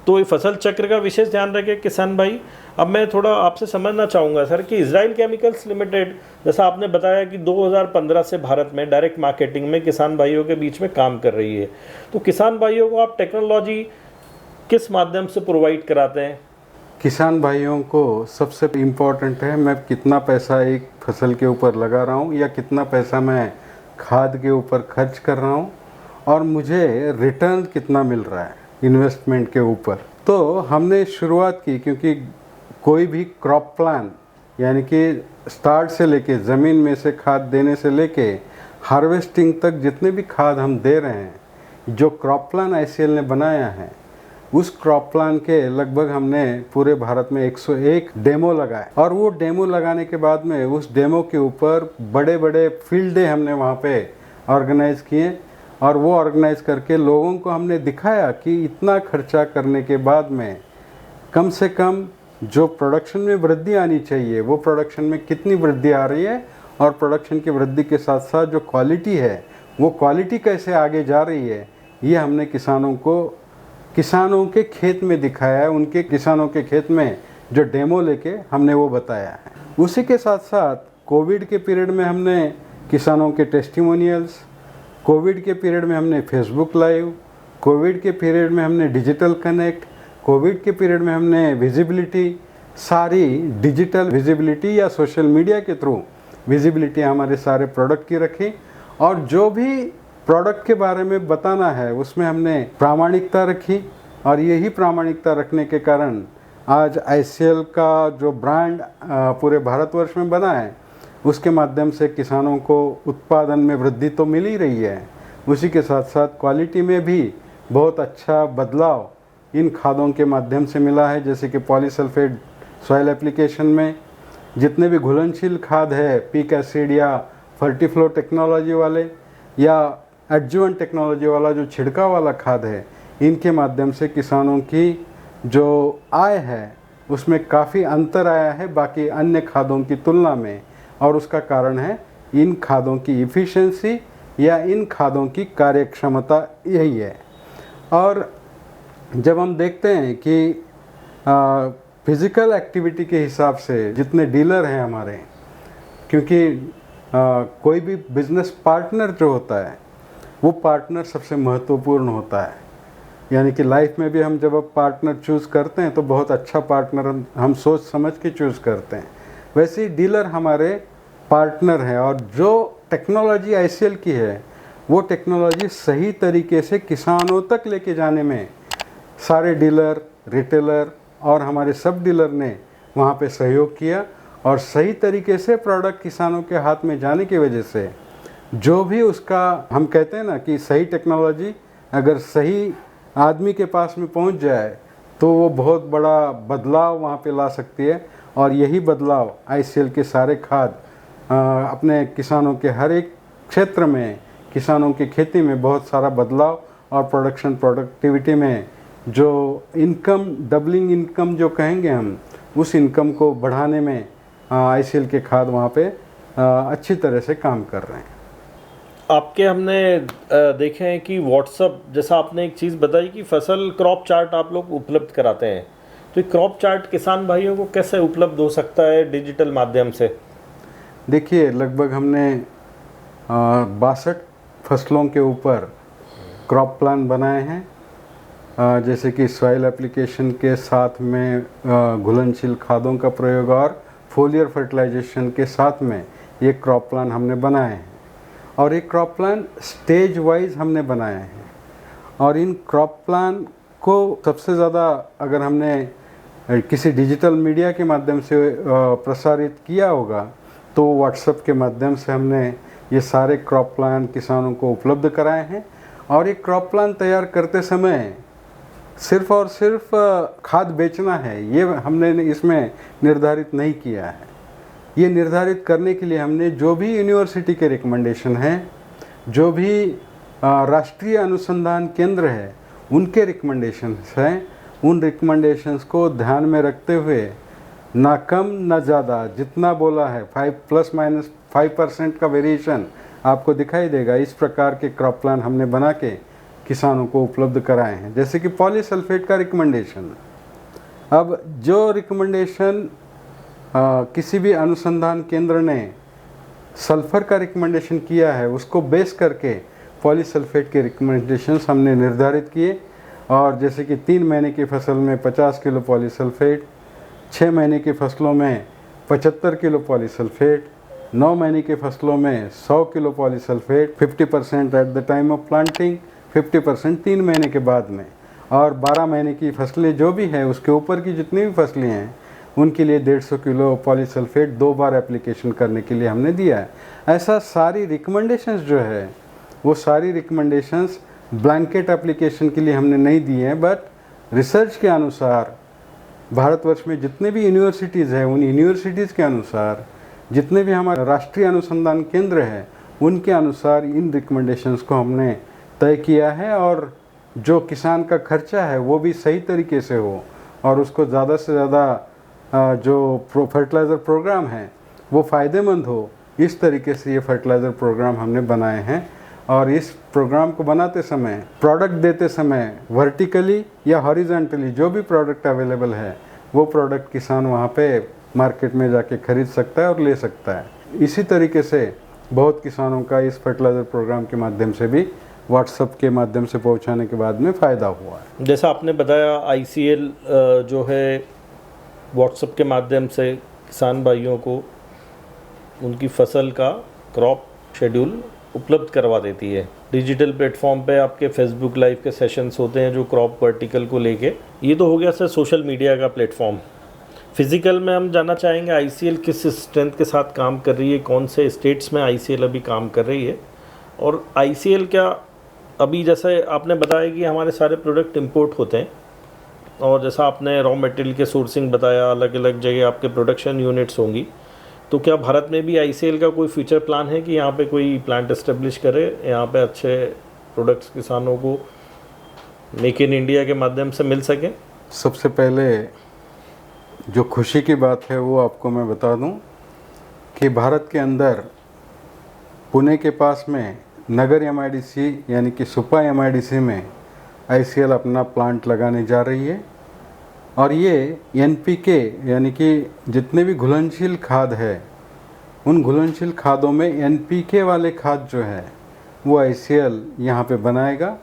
तो ये फसल चक्र का विशेष ध्यान रखें किसान भाई। अब मैं थोड़ा आपसे समझना चाहूँगा सर कि इजराइल केमिकल्स लिमिटेड, जैसा आपने बताया कि 2015 से भारत में डायरेक्ट मार्केटिंग में किसान भाइयों के बीच में काम कर रही है, तो किसान भाइयों को आप टेक्नोलॉजी किस माध्यम से प्रोवाइड कराते हैं? किसान भाइयों को सबसे इम्पोर्टेंट है मैं कितना पैसा एक फसल के ऊपर लगा रहा हूँ या कितना पैसा मैं खाद के ऊपर खर्च कर रहा हूँ और मुझे रिटर्न कितना मिल रहा है इन्वेस्टमेंट के ऊपर। तो हमने शुरुआत की, क्योंकि कोई भी क्रॉप प्लान यानी कि स्टार्ट से लेके ज़मीन में से खाद देने से लेके हार्वेस्टिंग तक जितने भी खाद हम दे रहे हैं, जो क्रॉप प्लान ICL ने बनाया है उस क्रॉप प्लान के लगभग हमने पूरे भारत में 101 डेमो लगाए और वो डेमो लगाने के बाद में उस डेमो के ऊपर बड़े बड़े फील्ड डे हमने वहाँ पे ऑर्गेनाइज किए और वो ऑर्गेनाइज करके लोगों को हमने दिखाया कि इतना खर्चा करने के बाद में कम से कम जो प्रोडक्शन में वृद्धि आनी चाहिए वो प्रोडक्शन में कितनी वृद्धि आ रही है और प्रोडक्शन की वृद्धि के साथ साथ जो क्वालिटी है वो क्वालिटी कैसे आगे जा रही है, ये हमने किसानों के खेत में दिखाया है। उनके किसानों के खेत में जो डेमो लेके हमने वो बताया है। उसी के साथ साथ कोविड के पीरियड में हमने किसानों के टेस्टिमोनियल्स, कोविड के पीरियड में हमने फेसबुक लाइव, कोविड के पीरियड में हमने डिजिटल कनेक्ट, कोविड के पीरियड में हमने विजिबिलिटी, सारी डिजिटल विजिबिलिटी या सोशल मीडिया के थ्रू विजिबिलिटी हमारे सारे प्रोडक्ट की रखी और जो भी प्रोडक्ट के बारे में बताना है उसमें हमने प्रामाणिकता रखी और यही प्रामाणिकता रखने के कारण आज ICL का जो ब्रांड पूरे भारतवर्ष में बना है उसके माध्यम से किसानों को उत्पादन में वृद्धि तो मिल ही रही है, उसी के साथ साथ क्वालिटी में भी बहुत अच्छा बदलाव इन खादों के माध्यम से मिला है। जैसे कि पॉलीसल्फेट सॉइल एप्लीकेशन में जितने भी घुलनशील खाद है, पीक एसिड या फर्टीफ्लो टेक्नोलॉजी वाले या एडजुवेंट टेक्नोलॉजी वाला जो छिड़काव वाला खाद है, इनके माध्यम से किसानों की जो आय है उसमें काफ़ी अंतर आया है बाकी अन्य खादों की तुलना में और उसका कारण है इन खादों की इफ़िशियंसी या इन खादों की कार्यक्षमता यही है। और जब हम देखते हैं कि फिज़िकल एक्टिविटी के हिसाब से जितने डीलर हैं हमारे, क्योंकि कोई भी बिजनेस पार्टनर जो होता है वो पार्टनर सबसे महत्वपूर्ण होता है। यानी कि लाइफ में भी हम जब अब पार्टनर चूज़ करते हैं तो बहुत अच्छा पार्टनर हम सोच समझ के चूज़ करते हैं। वैसे ही डीलर हमारे पार्टनर हैं, और जो टेक्नोलॉजी ICL की है वो टेक्नोलॉजी सही तरीके से किसानों तक लेके जाने में सारे डीलर, रिटेलर और हमारे सब डीलर ने वहाँ पे सहयोग किया, और सही तरीके से प्रोडक्ट किसानों के हाथ में जाने की वजह से जो भी उसका, हम कहते हैं ना कि सही टेक्नोलॉजी अगर सही आदमी के पास में पहुंच जाए तो वो बहुत बड़ा बदलाव वहाँ पे ला सकती है। और यही बदलाव ICL के सारे खाद अपने किसानों के हर एक क्षेत्र में, किसानों की खेती में बहुत सारा बदलाव और प्रोडक्टिविटी में जो इनकम, डबलिंग इनकम जो कहेंगे हम, उस इनकम को बढ़ाने में ICL के खाद वहाँ पे अच्छी तरह से काम कर रहे हैं। आपके हमने देखे हैं कि व्हाट्सअप, जैसा आपने एक चीज़ बताई कि फसल क्रॉप चार्ट आप लोग उपलब्ध कराते हैं, तो ये क्रॉप चार्ट किसान भाइयों को कैसे उपलब्ध हो सकता है डिजिटल माध्यम से? देखिए, लगभग हमने 62 फसलों के ऊपर क्रॉप प्लान बनाए हैं, जैसे कि सॉइल एप्लीकेशन के साथ में घुलनशील खादों का प्रयोग और फोलियर फर्टिलाइजेशन के साथ में ये क्रॉप प्लान हमने बनाए हैं। और ये क्रॉप प्लान स्टेज वाइज हमने बनाए हैं, और इन क्रॉप प्लान को सबसे ज़्यादा अगर हमने किसी डिजिटल मीडिया के माध्यम से प्रसारित किया होगा तो व्हाट्सएप के माध्यम से हमने ये सारे क्रॉप प्लान किसानों को उपलब्ध कराए हैं। और ये क्रॉप प्लान तैयार करते समय सिर्फ और सिर्फ खाद बेचना है ये हमने इसमें निर्धारित नहीं किया है। ये निर्धारित करने के लिए हमने जो भी यूनिवर्सिटी के रिकमेंडेशन हैं, जो भी राष्ट्रीय अनुसंधान केंद्र है उनके रिकमेंडेशंस हैं, उन रिकमेंडेशंस को ध्यान में रखते हुए ना कम ना ज़्यादा, जितना बोला है 5% का वेरिएशन आपको दिखाई देगा, इस प्रकार के क्रॉप प्लान हमने बना के किसानों को उपलब्ध कराए हैं। जैसे कि पॉलीसल्फेट का रिकमेंडेशन, अब जो रिकमेंडेशन किसी भी अनुसंधान केंद्र ने सल्फ़र का रिकमेंडेशन किया है उसको बेस करके पॉलीसल्फेट के रिकमेंडेशंस हमने निर्धारित किए। और जैसे कि 3 महीने की फसल में 50 किलो पॉलीसल्फेट, 6 महीने की फसलों में 75 किलो पॉलीसल्फेट, 9 महीने की फसलों में 100 kilo polysulphate, 50% at the time of planting, 50% 3 महीने के बाद में, और 12 महीने की फसलें जो भी हैं उसके ऊपर की जितनी भी फसलें हैं उनके लिए 150 किलो पॉलीसल्फेट 2 बार एप्लीकेशन करने के लिए हमने दिया है। ऐसा सारी रिकमेंडेशंस जो है वो सारी रिकमेंडेशंस ब्लैंकेट एप्लीकेशन के लिए हमने नहीं दिए हैं, बट रिसर्च के अनुसार भारतवर्ष में जितने भी यूनिवर्सिटीज़ हैं उन यूनिवर्सिटीज़ के अनुसार, जितने भी हमारे राष्ट्रीय अनुसंधान केंद्र हैं उनके अनुसार इन रिकमेंडेशंस को हमने तय किया है। और जो किसान का खर्चा है वो भी सही तरीके से हो और उसको ज़्यादा से ज़्यादा जो फर्टिलाइज़र प्रोग्राम है वो फ़ायदेमंद हो, इस तरीके से ये फर्टिलाइज़र प्रोग्राम हमने बनाए हैं। और इस प्रोग्राम को बनाते समय, प्रोडक्ट देते समय वर्टिकली या हॉरिजॉन्टली जो भी प्रोडक्ट अवेलेबल है वो प्रोडक्ट किसान वहाँ पे मार्केट में जाके खरीद सकता है और ले सकता है। इसी तरीके से बहुत किसानों का इस फर्टिलाइज़र प्रोग्राम के माध्यम से भी व्हाट्सएप के माध्यम से पहुँचाने के बाद में फ़ायदा हुआ है। जैसा आपने बताया ICL जो है व्हाट्सएप के माध्यम से किसान भाइयों को उनकी फसल का क्रॉप शेड्यूल उपलब्ध करवा देती है। डिजिटल प्लेटफॉर्म पे आपके फेसबुक लाइव के सेशंस होते हैं जो क्रॉप वर्टिकल को लेके। ये तो हो गया सर सोशल मीडिया का प्लेटफॉर्म। फिज़िकल में हम जानना चाहेंगे ICL किस स्ट्रेंथ के साथ काम कर रही है, कौन से स्टेट्स में ICL अभी काम कर रही है, और ICL क्या अभी, जैसे आपने बताया कि हमारे सारे प्रोडक्ट इंपोर्ट होते हैं, और जैसा आपने रॉ मटेरियल के सोर्सिंग बताया, अलग अलग जगह आपके प्रोडक्शन यूनिट्स होंगी, तो क्या भारत में भी ICL का कोई फ्यूचर प्लान है कि यहाँ पे कोई प्लांट एस्टेब्लिश करे, यहाँ पे अच्छे प्रोडक्ट्स किसानों को मेक इन इंडिया के माध्यम से मिल सके? सबसे पहले जो खुशी की बात है वो आपको मैं बता दूं कि भारत के अंदर पुणे के पास में नगर एमआईडीसी यानी कि सुपा एमआईडीसी में आईसीएल अपना प्लांट लगाने जा रही है। और ये एनपीके यानी कि जितने भी घुलनशील खाद है, उन घुलनशील खादों में एनपीके वाले खाद जो है वो आईसीएल यहाँ पे बनाएगा।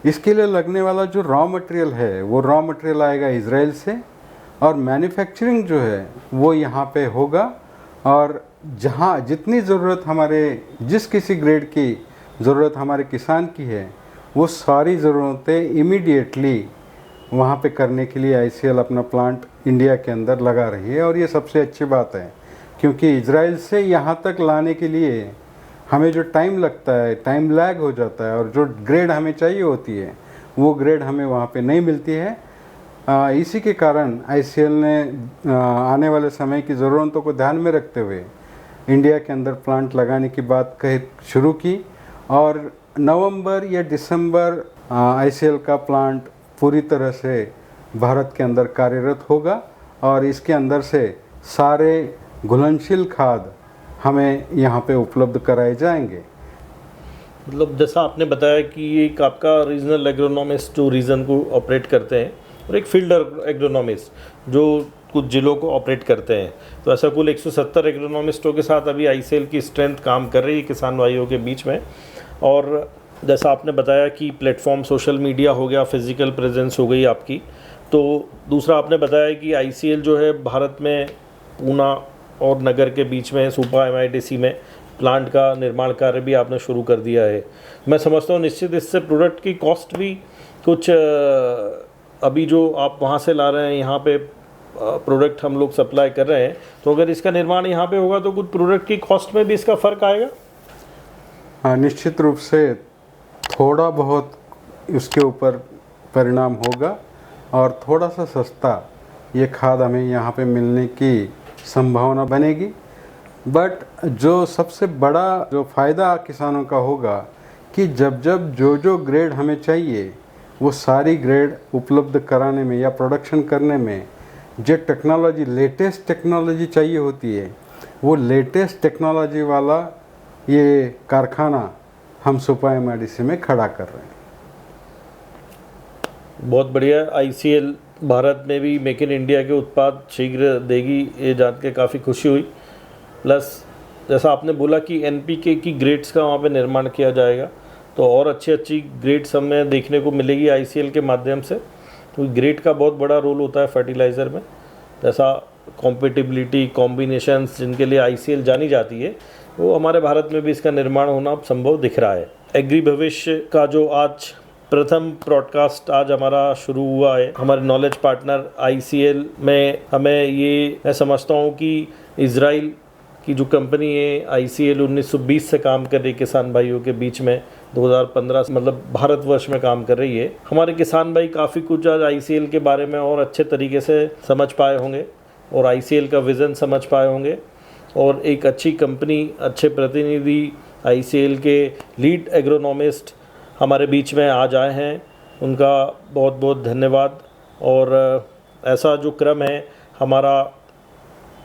इसके लिए लगने वाला जो रॉ मटेरियल है वो रॉ मटेरियल आएगा इजराइल से, और मैन्युफैक्चरिंग जो है वो यहाँ पे होगा। और जहाँ जितनी ज़रूरत हमारे जिस किसी ग्रेड की ज़रूरत हमारे किसान की है, वो सारी ज़रूरतें इमीडिएटली वहाँ पे करने के लिए आईसीएल अपना प्लांट इंडिया के अंदर लगा रही है। और ये सबसे अच्छी बात है, क्योंकि इजराइल से यहाँ तक लाने के लिए हमें जो टाइम लगता है, टाइम लैग हो जाता है, और जो ग्रेड हमें चाहिए होती है वो ग्रेड हमें वहाँ पे नहीं मिलती है। इसी के कारण आईसीएल ने आने वाले समय की ज़रूरतों को ध्यान में रखते हुए इंडिया के अंदर प्लांट लगाने की बात शुरू की। और नवंबर या दिसंबर आईसीएल का प्लांट पूरी तरह से भारत के अंदर कार्यरत होगा, और इसके अंदर से सारे घुलनशील खाद हमें यहाँ पे उपलब्ध कराए जाएंगे। मतलब जैसा आपने बताया कि एक आपका रीजनल एग्रोनॉमिस्ट जो रीजन को ऑपरेट करते हैं, और एक फील्ड एग्रोनॉमिस्ट जो कुछ जिलों को ऑपरेट करते हैं, तो ऐसा कुल 170 एग्रोनॉमिस्टों के साथ अभी आईसीएल की स्ट्रेंथ काम कर रही है किसान भाइयों के बीच में। और जैसा आपने बताया कि प्लेटफॉर्म सोशल मीडिया हो गया, फिज़िकल प्रेजेंस हो गई आपकी। तो दूसरा आपने बताया कि आईसीएल जो है भारत में पूना और नगर के बीच में सुपा एमआईडीसी में प्लांट का निर्माण कार्य भी आपने शुरू कर दिया है। मैं समझता हूँ निश्चित इससे प्रोडक्ट की कॉस्ट भी कुछ अभी जो आप वहाँ से ला रहे हैं यहाँ पे प्रोडक्ट हम लोग सप्लाई कर रहे हैं, तो अगर इसका निर्माण यहाँ पे होगा तो कुछ प्रोडक्ट की कॉस्ट में भी इसका फ़र्क आएगा। हाँ, निश्चित रूप से थोड़ा बहुत उसके ऊपर परिणाम होगा, और थोड़ा सा सस्ता ये खाद हमें यहाँ पे मिलने की संभावना बनेगी। बट जो सबसे बड़ा जो फ़ायदा किसानों का होगा कि जब जब जो ग्रेड हमें चाहिए वो सारी ग्रेड उपलब्ध कराने में या प्रोडक्शन करने में जो टेक्नोलॉजी, लेटेस्ट टेक्नोलॉजी चाहिए होती है, वो लेटेस्ट टेक्नोलॉजी वाला ये कारखाना हम सुपा एमआईडीसी में खड़ा कर रहे हैं। बहुत बढ़िया। आईसीएल भारत में भी मेक इन इंडिया के उत्पाद शीघ्र देगी, ये जान के काफ़ी खुशी हुई। प्लस जैसा आपने बोला कि एनपीके की ग्रेड्स का वहाँ पे निर्माण किया जाएगा, तो और अच्छी ग्रेड्स हमें देखने को मिलेगी आईसीएल के माध्यम से। तो ग्रेड का बहुत बड़ा रोल होता है फर्टिलाइज़र में। जैसा कॉम्पेटिबिलिटी, कॉम्बिनेशंस जिनके लिए आईसीएल जानी जाती है, वो हमारे भारत में भी इसका निर्माण होना संभव दिख रहा है। एग्री भविष्य का जो आज प्रथम ब्रॉडकास्ट आज हमारा शुरू हुआ है, हमारे नॉलेज पार्टनर आईसीएल में हमें ये मैं समझता हूँ कि इजराइल की जो कंपनी है आईसीएल 1920 से काम कर रही किसान भाइयों के बीच में, 2015 मतलब भारतवर्ष में काम कर रही है। हमारे किसान भाई काफ़ी कुछ आज आईसीएल के बारे में और अच्छे तरीके से समझ पाए होंगे, और आईसीएल का विज़न समझ पाए होंगे, और एक अच्छी कंपनी, अच्छे प्रतिनिधि आईसीएल के लीड एग्रोनॉमिस्ट हमारे बीच में आज आए हैं, उनका बहुत बहुत धन्यवाद। और ऐसा जो क्रम है हमारा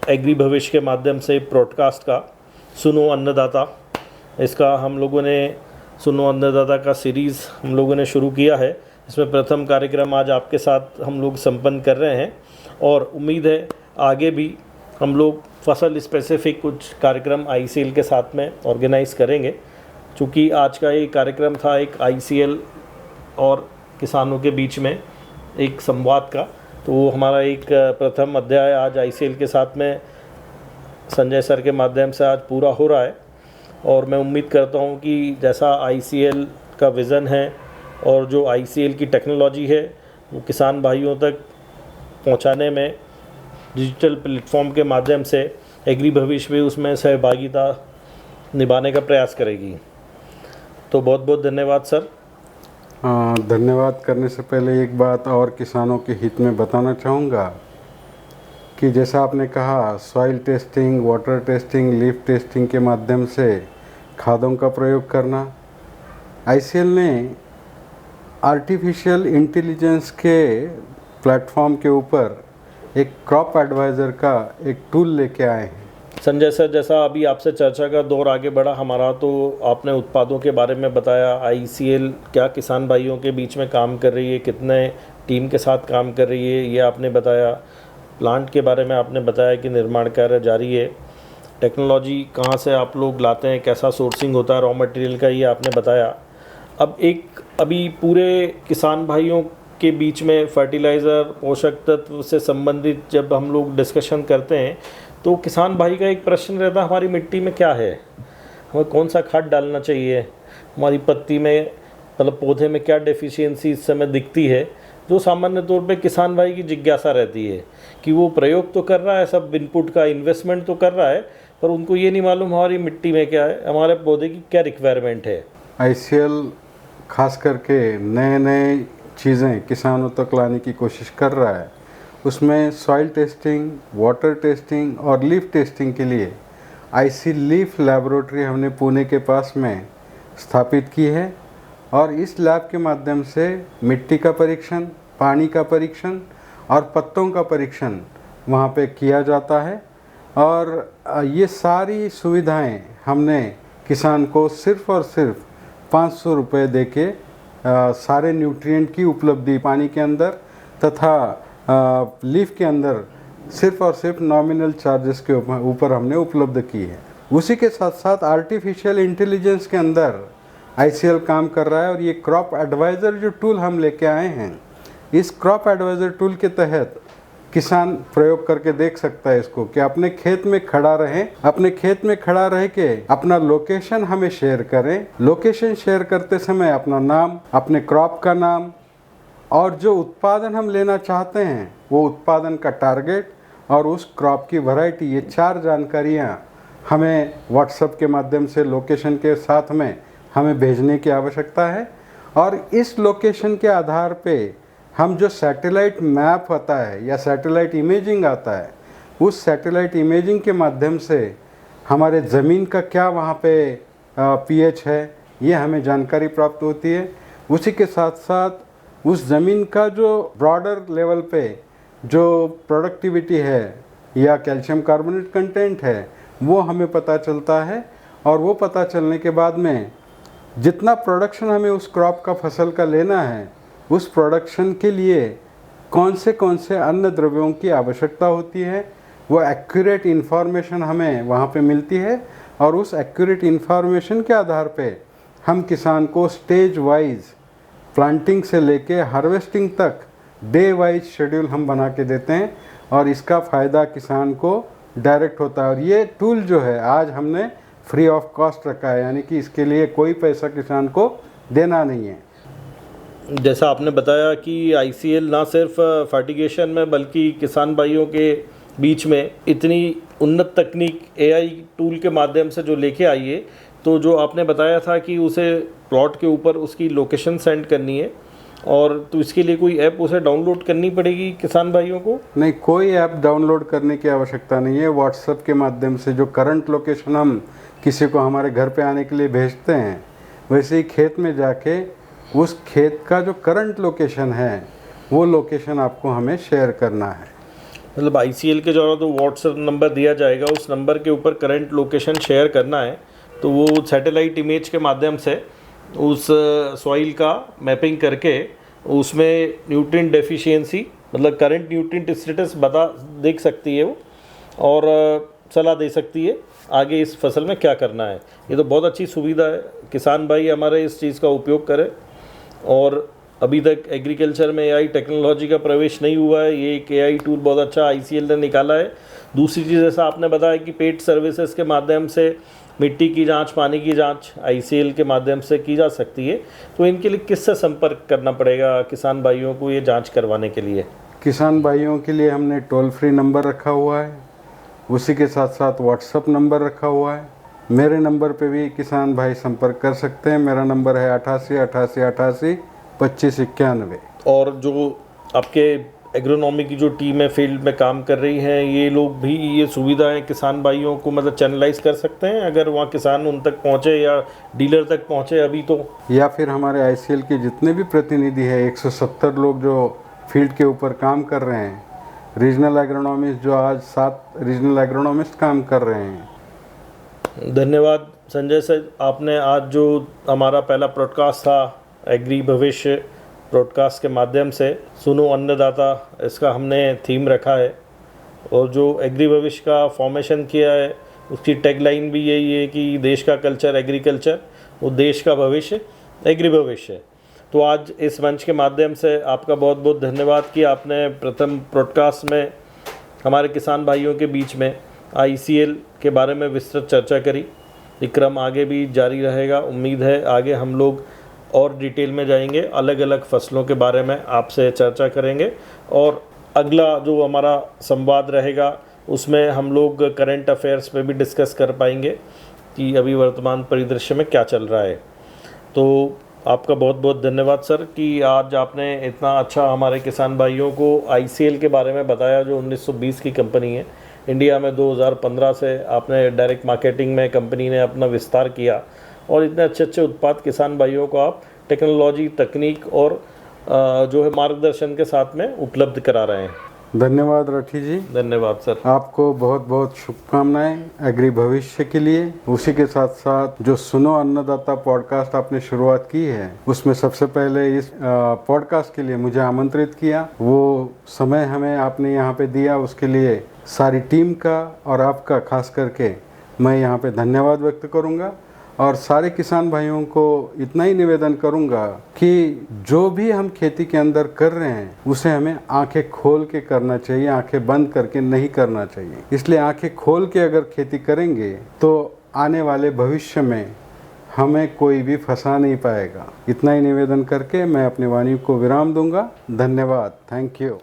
एग्री भविष्य के माध्यम से ब्रॉडकास्ट का, सुनो अन्नदाता, इसका हम लोगों ने सुनो अन्नदाता का सीरीज़ हम लोगों ने शुरू किया है। इसमें प्रथम कार्यक्रम आज आपके साथ हम लोग संपन्न कर रहे हैं, और उम्मीद है आगे भी हम लोग फसल स्पेसिफिक कुछ कार्यक्रम आईसीएल के साथ में ऑर्गेनाइज़ करेंगे। चूँकि आज का ये कार्यक्रम था एक आईसीएल और किसानों के बीच में एक संवाद का, तो वो हमारा एक प्रथम अध्याय आज आईसीएल के साथ में संजय सर के माध्यम से आज पूरा हो रहा है। और मैं उम्मीद करता हूँ कि जैसा आईसीएल का विज़न है और जो आईसीएल की टेक्नोलॉजी है वो किसान भाइयों तक पहुँचाने में डिजिटल प्लेटफॉर्म के माध्यम से एग्री भविष्य भी उसमें सहभागिता निभाने का प्रयास करेगी। तो बहुत बहुत धन्यवाद सर। धन्यवाद करने से पहले एक बात और किसानों के हित में बताना चाहूँगा कि जैसा आपने कहा soil testing, water testing, leaf testing के माध्यम से खादों का प्रयोग करना, आईसीएल ने आर्टिफिशियल इंटेलिजेंस के प्लेटफॉर्म के ऊपर एक क्रॉप एडवाइज़र का एक टूल लेके आए हैं। संजय सर, जैसा अभी आपसे चर्चा का दौर आगे बढ़ा हमारा, तो आपने उत्पादों के बारे में बताया, आईसीएल क्या किसान भाइयों के बीच में काम कर रही है, कितने टीम के साथ काम कर रही है, ये आपने बताया। प्लांट के बारे में आपने बताया कि निर्माण कार्य जारी है। टेक्नोलॉजी कहाँ से आप लोग लाते हैं, कैसा सोर्सिंग होता है रॉ मटेरियल का, ये आपने बताया। अब अभी पूरे किसान भाइयों के बीच में फर्टिलाइज़र, पोषक तत्व से संबंधित जब हम लोग डिस्कशन करते हैं तो किसान भाई का एक प्रश्न रहता है, हमारी मिट्टी में क्या है, हमें कौन सा खाद डालना चाहिए, हमारी पत्ती में मतलब पौधे में क्या डेफिशिएंसी इस समय दिखती है, जो सामान्य तौर पे किसान भाई की जिज्ञासा रहती है कि वो प्रयोग तो कर रहा है, सब इनपुट का इन्वेस्टमेंट तो कर रहा है, पर उनको ये नहीं मालूम हमारी मिट्टी में क्या है, हमारे पौधे की क्या रिक्वायरमेंट है। आईसीएल खास करके नए नए चीज़ें किसानों तक लाने की कोशिश कर रहा है। उसमें सॉइल टेस्टिंग, वाटर टेस्टिंग और लीफ टेस्टिंग के लिए आईसी लीफ लैबोरेटरी हमने पुणे के पास में स्थापित की है और इस लैब के माध्यम से मिट्टी का परीक्षण, पानी का परीक्षण और पत्तों का परीक्षण वहाँ पे किया जाता है। और ये सारी सुविधाएं हमने किसान को सिर्फ़ और सिर्फ 500 रुपये दे के सारे न्यूट्रिएंट की उपलब्धि पानी के अंदर तथा लीफ के अंदर सिर्फ और सिर्फ नॉमिनल चार्जेस के ऊपर हमने उपलब्ध की है। उसी के साथ साथ आर्टिफिशियल इंटेलिजेंस के अंदर आईसीएल काम कर रहा है और ये क्रॉप एडवाइज़र जो टूल हम लेके आए हैं, इस क्रॉप एडवाइज़र टूल के तहत किसान प्रयोग करके देख सकता है इसको कि अपने खेत में खड़ा रहे के अपना लोकेशन हमें शेयर करें। लोकेशन शेयर करते समय अपना नाम, अपने क्रॉप का नाम और जो उत्पादन हम लेना चाहते हैं वो उत्पादन का टारगेट और उस क्रॉप की वैरायटी, ये 4 जानकारियाँ हमें व्हाट्सएप के माध्यम से लोकेशन के साथ में हमें भेजने की आवश्यकता है। और इस लोकेशन के आधार पे हम जो सैटेलाइट मैप आता है या सैटेलाइट इमेजिंग आता है, उस सैटेलाइट इमेजिंग के माध्यम से हमारे ज़मीन का क्या वहाँ पे पीएच है, ये हमें जानकारी प्राप्त होती है। उसी के साथ साथ उस ज़मीन का जो ब्रॉडर लेवल पे जो प्रोडक्टिविटी है या कैल्शियम कार्बोनेट कंटेंट है, वो हमें पता चलता है। और वो पता चलने के बाद में जितना प्रोडक्शन हमें उस क्रॉप का फसल का लेना है, उस प्रोडक्शन के लिए कौन से अन्य द्रव्यों की आवश्यकता होती है, वो एक्यूरेट इन्फॉर्मेशन हमें वहाँ पे मिलती है। और उस एक्यूरेट इन्फॉर्मेशन के आधार पे हम किसान को स्टेज वाइज प्लांटिंग से लेके हार्वेस्टिंग तक डे वाइज शेड्यूल हम बना के देते हैं और इसका फ़ायदा किसान को डायरेक्ट होता है। और ये टूल जो है आज हमने फ्री ऑफ कॉस्ट रखा है, यानी कि इसके लिए कोई पैसा किसान को देना नहीं है। जैसा आपने बताया कि आईसीएल ना सिर्फ फर्टिगेशन में बल्कि किसान भाइयों के बीच में इतनी उन्नत तकनीक एआई टूल के माध्यम से जो लेके आई है, तो जो आपने बताया था कि उसे प्लॉट के ऊपर उसकी लोकेशन सेंड करनी है और तो इसके लिए कोई ऐप उसे डाउनलोड करनी पड़ेगी किसान भाइयों को? नहीं, कोई ऐप डाउनलोड करने की आवश्यकता नहीं है। व्हाट्सएप के माध्यम से जो करंट लोकेशन हम किसी को हमारे घर पे आने के लिए भेजते हैं, वैसे ही खेत में जाके उस खेत का जो करंट लोकेशन है वो लोकेशन आपको हमें शेयर करना है। मतलब आईसीएल के द्वारा तो व्हाट्सएप नंबर दिया जाएगा, उस नंबर के ऊपर करंट लोकेशन शेयर करना है, तो वो सैटेलाइट इमेज के माध्यम से उस सॉइल का मैपिंग करके उसमें न्यूट्रिएंट डेफिशिएंसी मतलब करंट न्यूट्रिएंट स्टेटस देख सकती है वो और सलाह दे सकती है आगे इस फसल में क्या करना है। ये तो बहुत अच्छी सुविधा है, किसान भाई हमारे इस चीज़ का उपयोग करें। और अभी तक एग्रीकल्चर में एआई टेक्नोलॉजी का प्रवेश नहीं हुआ है, ये एक एआई टूल बहुत अच्छा आईसीएल ने निकाला है। दूसरी चीज़ जैसा आपने बताया कि पेड सर्विसेज के माध्यम से मिट्टी की जांच, पानी की जांच आईसीएल के माध्यम से की जा सकती है, तो इनके लिए किससे संपर्क करना पड़ेगा किसान भाइयों को ये जांच करवाने के लिए? किसान भाइयों के लिए हमने टोल फ्री नंबर रखा हुआ है, उसी के साथ साथ व्हाट्सएप नंबर रखा हुआ है। मेरे नंबर पे भी किसान भाई संपर्क कर सकते हैं। मेरा नंबर है 88 88 88 25 91। और जो आपके एग्रोनॉमी की जो टीम है फील्ड में काम कर रही है, ये लोग भी ये सुविधाएं किसान भाइयों को मतलब चैनलाइज कर सकते हैं अगर वहाँ किसान उन तक पहुँचे या डीलर तक पहुँचे अभी तो? या फिर हमारे आईसीएल के जितने भी प्रतिनिधि हैं, 170 लोग जो फील्ड के ऊपर काम कर रहे हैं, रीजनल एग्रोनॉमिस्ट जो आज 7 रीजनल एग्रोनॉमिस्ट काम कर रहे हैं। धन्यवाद संजय सर, आपने आज जो हमारा पहला पॉडकास्ट था एग्री भविष्य पॉडकास्ट के माध्यम से सुनो अन्नदाता, इसका हमने थीम रखा है और जो एग्री भविष्य का फॉर्मेशन किया है उसकी टैगलाइन भी यही है कि देश का कल्चर एग्रीकल्चर और देश का भविष्य एग्री भविष्य है। तो आज इस मंच के माध्यम से आपका बहुत बहुत धन्यवाद कि आपने प्रथम पॉडकास्ट में हमारे किसान भाइयों के बीच में ICL के बारे में विस्तृत चर्चा करी। ये क्रम आगे भी जारी रहेगा। उम्मीद है आगे हम लोग और डिटेल में जाएंगे, अलग अलग फसलों के बारे में आपसे चर्चा करेंगे और अगला जो हमारा संवाद रहेगा उसमें हम लोग करंट अफेयर्स पे भी डिस्कस कर पाएंगे कि अभी वर्तमान परिदृश्य में क्या चल रहा है। तो आपका बहुत बहुत धन्यवाद सर कि आज आपने इतना अच्छा हमारे किसान भाइयों को ICL के बारे में बताया, जो 1920 की कंपनी है। इंडिया में 2015 से आपने डायरेक्ट मार्केटिंग में कंपनी ने अपना विस्तार किया और इतने अच्छे अच्छे उत्पाद किसान भाइयों को आप टेक्नोलॉजी, तकनीक और जो है मार्गदर्शन के साथ में उपलब्ध करा रहे हैं। धन्यवाद राठी जी। धन्यवाद सर। आपको बहुत बहुत शुभकामनाएं एग्री भविष्य के लिए। उसी के साथ साथ जो सुनो अन्नदाता पॉडकास्ट आपने शुरुआत की है, उसमें सबसे पहले इस पॉडकास्ट के लिए मुझे आमंत्रित किया, वो समय हमें आपने यहाँ पे दिया, उसके लिए सारी टीम का और आपका खास करके मैं यहाँ पे धन्यवाद व्यक्त करूँगा। और सारे किसान भाइयों को इतना ही निवेदन करूंगा कि जो भी हम खेती के अंदर कर रहे हैं उसे हमें आंखें खोल के करना चाहिए, आंखें बंद करके नहीं करना चाहिए। इसलिए आंखें खोल के अगर खेती करेंगे तो आने वाले भविष्य में हमें कोई भी फंसा नहीं पाएगा। इतना ही निवेदन करके मैं अपनी वाणी को विराम दूंगा। धन्यवाद। Thank you.